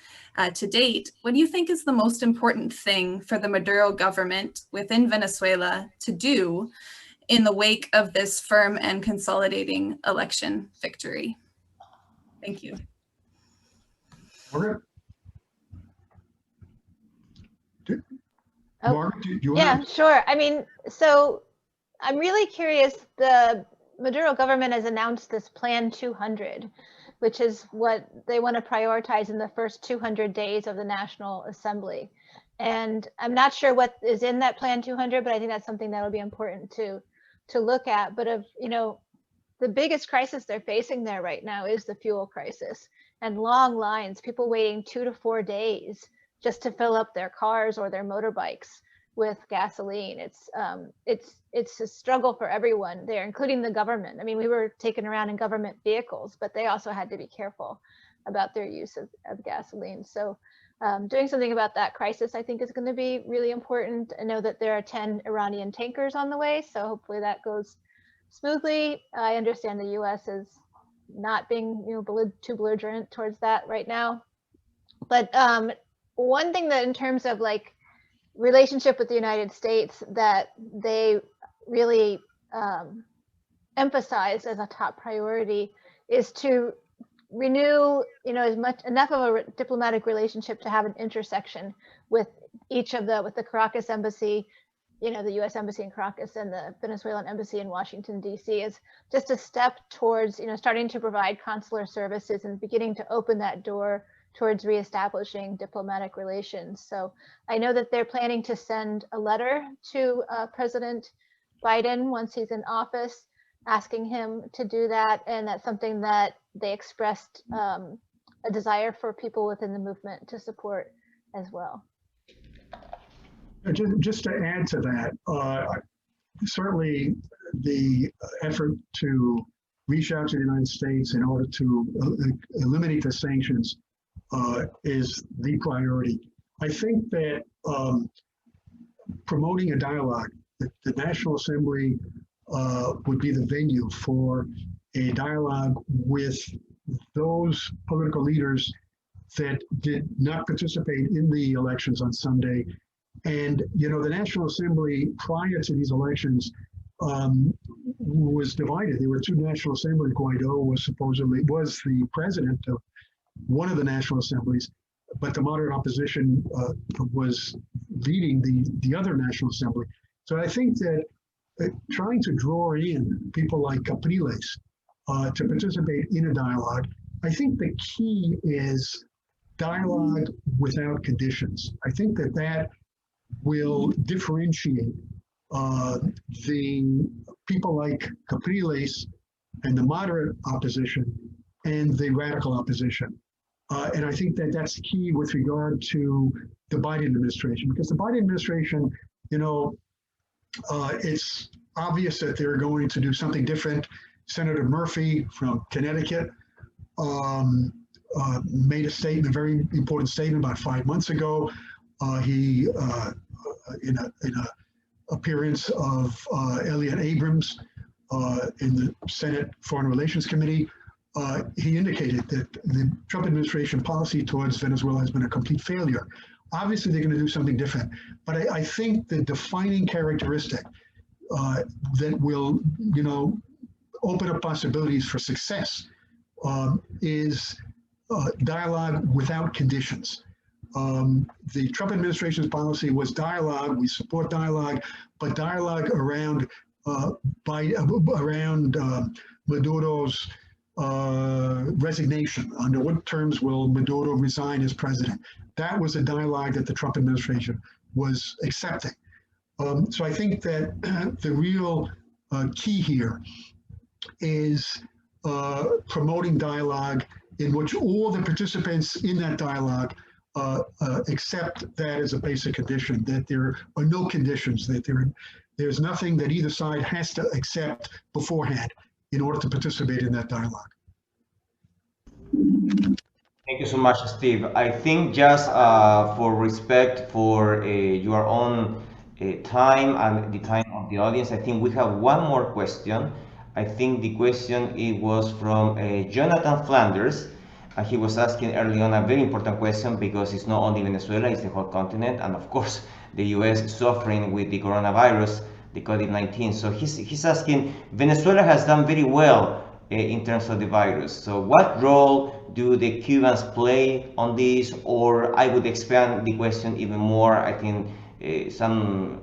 to date, what do you think is the most important thing for the Maduro government within Venezuela to do in the wake of this firm and consolidating election victory? Thank you. Margaret? Oh, Margaret, do you yeah, want to? sure. I mean, so I'm really curious. The Maduro government has announced this Plan 200, which is what they want to prioritize in the first 200 days of the National Assembly. And I'm not sure what is in that Plan 200, but I think that's something that will be important to look at. But the biggest crisis they're facing there right now is the fuel crisis, and long lines, people waiting 2 to 4 days just to fill up their cars or their motorbikes with gasoline. It's a struggle for everyone there, including the government. I mean, we were taken around in government vehicles, but they also had to be careful about their use of gasoline. So doing something about that crisis, I think, is going to be really important. I know that there are 10 Iranian tankers on the way, so hopefully that goes smoothly. I understand the US is not being too belligerent towards that right now. But one thing that in terms of like relationship with the United States that they really emphasize as a top priority is to renew, enough of a diplomatic relationship to have an intersection with with the Caracas embassy, the U.S. embassy in Caracas and the Venezuelan embassy in Washington, D.C. is just a step towards, starting to provide consular services and beginning to open that door towards reestablishing diplomatic relations. So I know that they're planning to send a letter to President Biden once he's in office, asking him to do that. And that's something that they expressed a desire for people within the movement to support as well. Just to add to that, certainly the effort to reach out to the United States in order to eliminate the sanctions is the priority. I think that promoting a dialogue, the National Assembly would be the venue for a dialogue with those political leaders that did not participate in the elections on Sunday. And, the National Assembly prior to these elections was divided. There were two National Assemblies. Guaido was the president of one of the National Assemblies, but the moderate opposition was leading the other National Assembly. So I think that trying to draw in people like Capriles to participate in a dialogue, I think the key is dialogue without conditions. I think that will differentiate the people like Capriles and the moderate opposition and the radical opposition. And I think that's key with regard to the Biden administration, because the Biden administration, it's obvious that they're going to do something different. Senator Murphy from Connecticut made a very important statement about 5 months ago. He, in a appearance of Elliot Abrams in the Senate Foreign Relations Committee, he indicated that the Trump administration policy towards Venezuela has been a complete failure. Obviously, they're going to do something different. But I think the defining characteristic that will, open up possibilities for success is dialogue without conditions. The Trump administration's policy was dialogue. We support dialogue, but dialogue around Maduro's resignation. Under what terms will Maduro resign as president? That was a dialogue that the Trump administration was accepting. So I think that the real key here is promoting dialogue in which all the participants in that dialogue accept that as a basic condition, that there are no conditions, that there's nothing that either side has to accept beforehand in order to participate in that dialogue. Thank you so much, Steve. I think just for respect for your own time and the time of the audience, I think we have one more question. I think the question, it was from Jonathan Flanders. He was asking early on a very important question, because it's not only Venezuela, it's the whole continent. And of course, the US is suffering with the coronavirus, the COVID-19. So he's asking, Venezuela has done very well in terms of the virus. So what role do the Cubans play on this? Or I would expand the question even more. I think some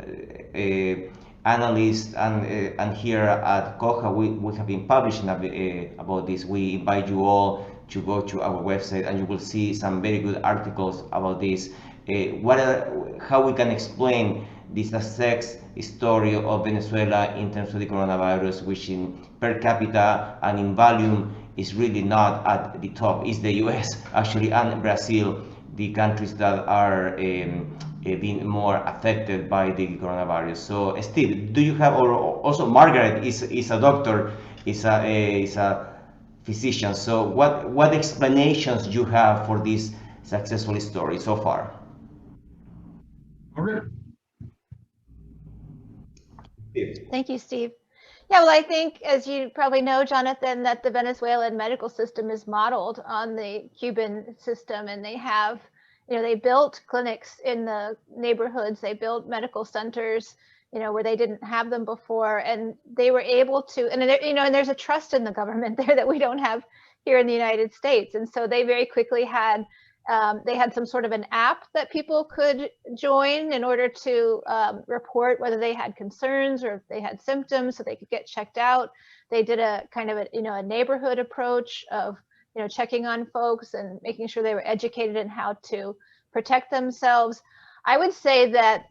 analysts and here at COHA, we have been publishing about this. We invite you all to go to our website, and you will see some very good articles about this. How we can explain the success story of Venezuela in terms of the coronavirus, which in per capita and in volume is really not at the top. It's the US actually and Brazil, the countries that are being more affected by the coronavirus. So Steve, do you have, or also Margaret is a doctor, is a physician. So what explanations you have for this successful story so far? Margaret? Thank you, Steve. Yeah, well, I think, as you probably know, Jonathan, that the Venezuelan medical system is modeled on the Cuban system, and they have they built clinics in the neighborhoods, they built medical centers, where they didn't have them before, and they were able to, and and there's a trust in the government there that we don't have here in the United States. And so they very quickly had, they had some sort of an app that people could join in order to report whether they had concerns or if they had symptoms, so they could get checked out. They did a kind of a neighborhood approach of, checking on folks and making sure they were educated in how to protect themselves. I would say that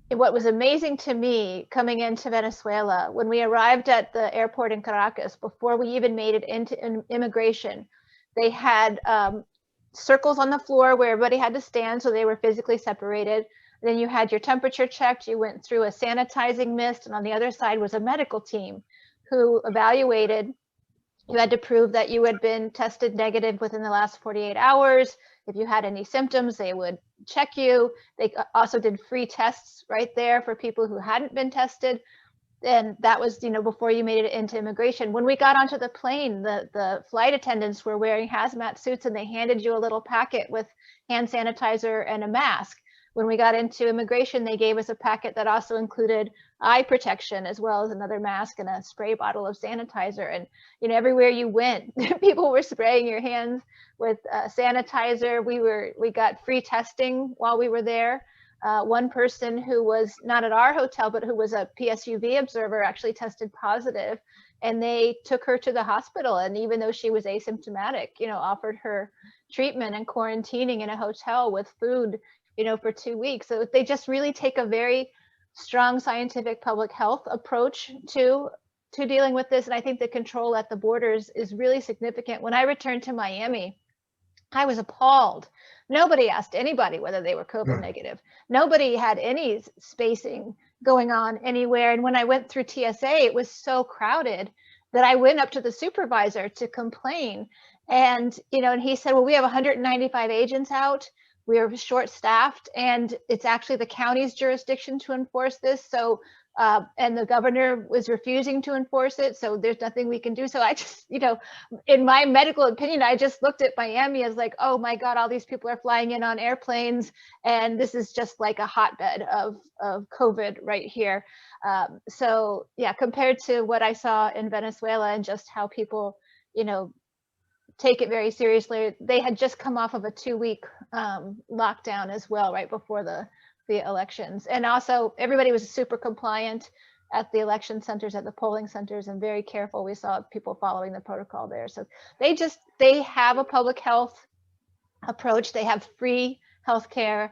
what was amazing to me coming into Venezuela, when we arrived at the airport in Caracas, before we even made it into immigration, they had circles on the floor where everybody had to stand, so they were physically separated. Then you had your temperature checked, you went through a sanitizing mist, and on the other side was a medical team who evaluated. You had to prove that you had been tested negative within the last 48 hours. If you had any symptoms, they would check you. They also did free tests right there for people who hadn't been tested. And that was, before you made it into immigration. When we got onto the plane, the flight attendants were wearing hazmat suits, and they handed you a little packet with hand sanitizer and a mask. When we got into immigration, they gave us a packet that also included eye protection, as well as another mask and a spray bottle of sanitizer. And, everywhere you went, people were spraying your hands with sanitizer. We got free testing while we were there. One person who was not at our hotel, but who was a PSUV observer, actually tested positive, and they took her to the hospital. And even though she was asymptomatic, offered her treatment and quarantining in a hotel with food, for 2 weeks. So they just really take a very strong scientific public health approach to dealing with this. And I think the control at the borders is really significant. When I returned to Miami, I was appalled. Nobody asked anybody whether they were COVID negative. Nobody had any spacing going on anywhere. And when I went through TSA, it was so crowded that I went up to the supervisor to complain. And, and he said, well, we have 195 agents out. We are short-staffed, and it's actually the county's jurisdiction to enforce this. So, and the governor was refusing to enforce it. So there's nothing we can do. So I just, in my medical opinion, I just looked at Miami as like, oh my God, all these people are flying in on airplanes, and this is just like a hotbed of COVID right here. So yeah, compared to what I saw in Venezuela and just how people, take it very seriously. They had just come off of a 2-week lockdown as well, right before the elections. And also everybody was super compliant at the election centers, at the polling centers, and very careful. We saw people following the protocol there. So they have a public health approach. They have free healthcare.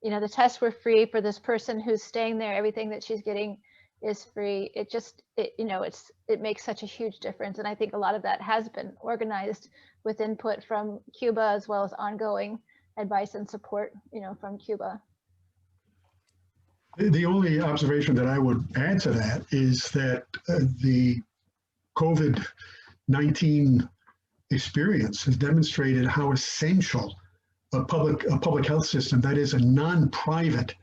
The tests were free for this person who's staying there. Everything that she's getting is free. It makes such a huge difference. And I think a lot of that has been organized with input from Cuba, as well as ongoing advice and support, from Cuba. The only observation that I would add to that is that the COVID-19 experience has demonstrated how essential a public health system, that is a non-private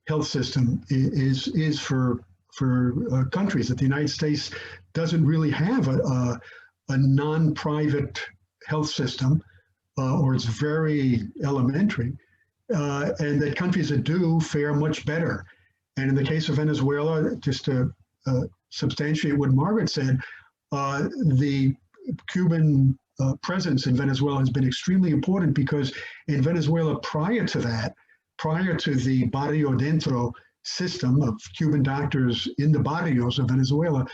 health system, is for countries. That the United States doesn't really have a non-private health system, or it's very elementary, and that countries that do fare much better. And in the case of Venezuela, just to substantiate what Margaret said, the Cuban presence in Venezuela has been extremely important, because in Venezuela, prior to the barrio dentro system of Cuban doctors in the barrios of Venezuela,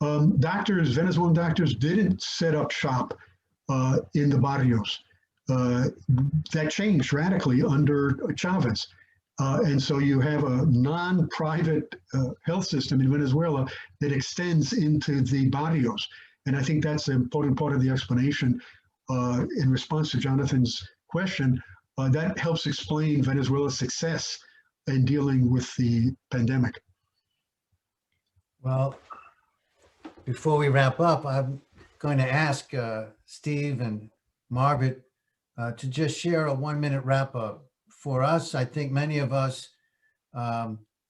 Venezuelan doctors didn't set up shop in the barrios. That changed radically under Chavez. And so you have a non-private health system in Venezuela that extends into the barrios. And I think that's an important part of the explanation in response to Jonathan's question. That helps explain Venezuela's success in dealing with the pandemic. Well, before we wrap up, I'm going to ask Steve and Margaret to just share a 1-minute wrap up. For us, I think many of us,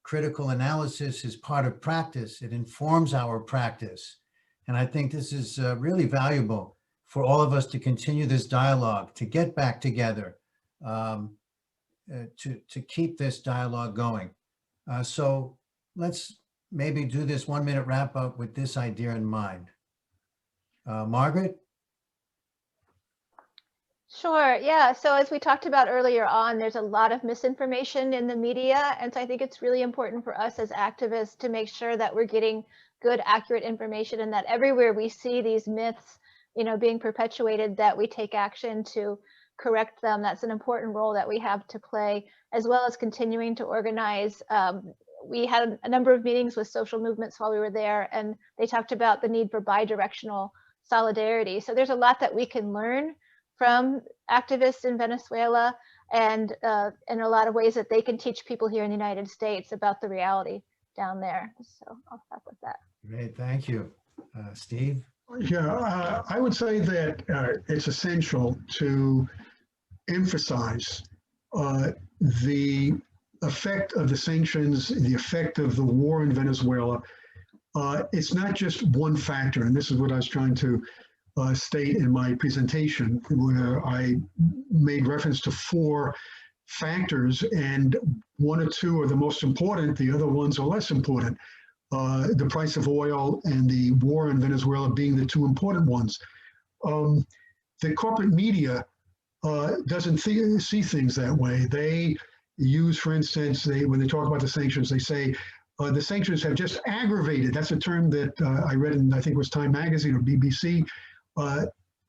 critical analysis is part of practice. It informs our practice. And I think this is really valuable for all of us to continue this dialogue, to get back together, to keep this dialogue going. So let's maybe do this 1 minute wrap up with this idea in mind. Margaret? Sure. Yeah. So as we talked about earlier on, there's a lot of misinformation in the media. And so I think it's really important for us as activists to make sure that we're getting good, accurate information, and that everywhere we see these myths, being perpetuated, that we take action to correct them. That's an important role that we have to play, as well as continuing to organize. We had a number of meetings with social movements while we were there, and they talked about the need for bi-directional solidarity. So there's a lot that we can learn from activists in Venezuela, and in a lot of ways that they can teach people here in the United States about the reality down there. So I'll stop with that. Great, thank you. Steve? Yeah, I would say that it's essential to emphasize the effect of the sanctions, the effect of the war in Venezuela. It's not just one factor, and this is what I was trying to state in my presentation, where I made reference to 4 factors, and 1 or 2 are the most important, the other ones are less important. The price of oil and the war in Venezuela being the 2 important ones. The corporate media doesn't see things that way. They use, for instance, when they talk about the sanctions, they say the sanctions have just aggravated. That's a term that I read in, I think it was Time Magazine or BBC.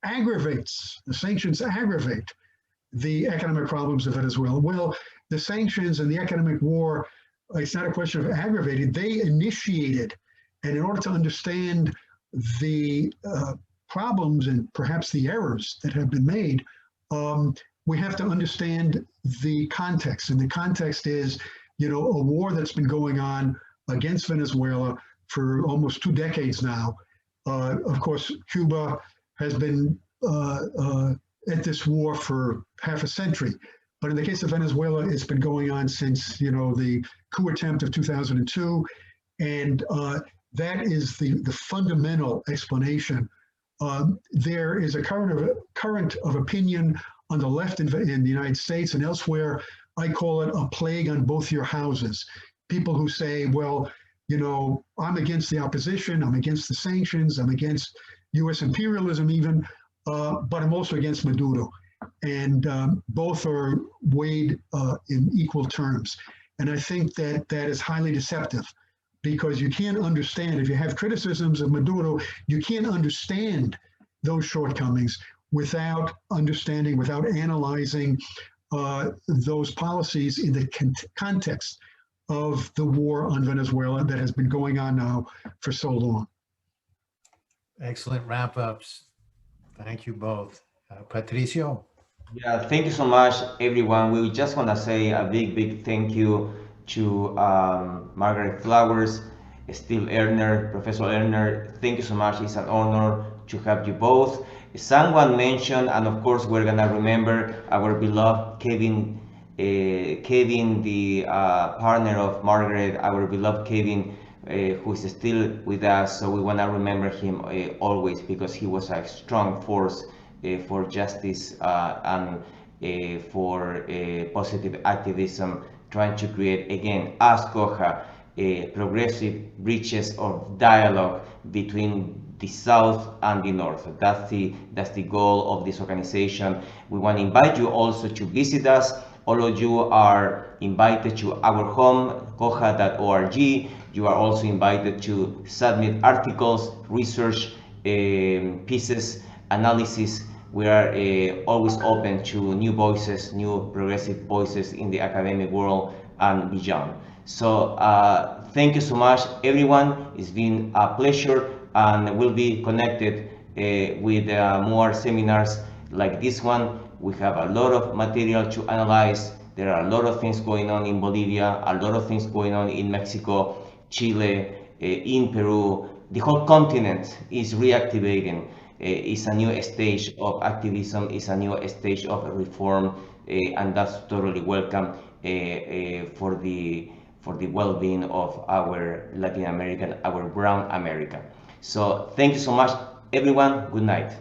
Aggravates, the sanctions aggravate the economic problems of Venezuela. Well, the sanctions and the economic war, it's not a question of aggravated, they initiated. And in order to understand the problems and perhaps the errors that have been made, we have to understand the context. And the context is, a war that's been going on against Venezuela for almost 2 decades now. Of course, Cuba has been at this war for half a century. But in the case of Venezuela, it's been going on since, the coup attempt of 2002. And that is the fundamental explanation. There is a current of opinion on the left in the United States and elsewhere. I call it a plague on both your houses. People who say, well, I'm against the opposition, I'm against the sanctions, I'm against US imperialism even, but I'm also against Maduro. And both are weighed in equal terms. And I think that is highly deceptive, because you can't understand, if you have criticisms of Maduro, you can't understand those shortcomings without understanding, without analyzing those policies in the context of the war on Venezuela that has been going on now for so long. Excellent wrap-ups. Thank you both. Patricio? Yeah, thank you so much, everyone. We just want to say a big thank you to Margaret Flowers, Steve Ellner, Professor Ellner. Thank you so much. It's an honor to have you both. Someone mentioned, and of course we're gonna remember our beloved Kevin, the partner of Margaret, our beloved Kevin, who is still with us. So we wanna remember him always, because he was a strong force for justice and for positive activism, trying to create, again, as COHA, progressive bridges of dialogue between the South and the North. That's the goal of this organization. We want to invite you also to visit us. All of you are invited to our home, coha.org. You are also invited to submit articles, research pieces, analysis. We are always open to new voices, new progressive voices in the academic world and beyond. So thank you so much, everyone. It's been a pleasure, and we'll be connected with more seminars like this one. We have a lot of material to analyze. There are a lot of things going on in Bolivia, a lot of things going on in Mexico, Chile, in Peru. The whole continent is reactivating. It's a new stage of activism, it's a new stage of reform, and that's totally welcome for the well-being of our Latin American, our brown America. So thank you so much, everyone. Good night.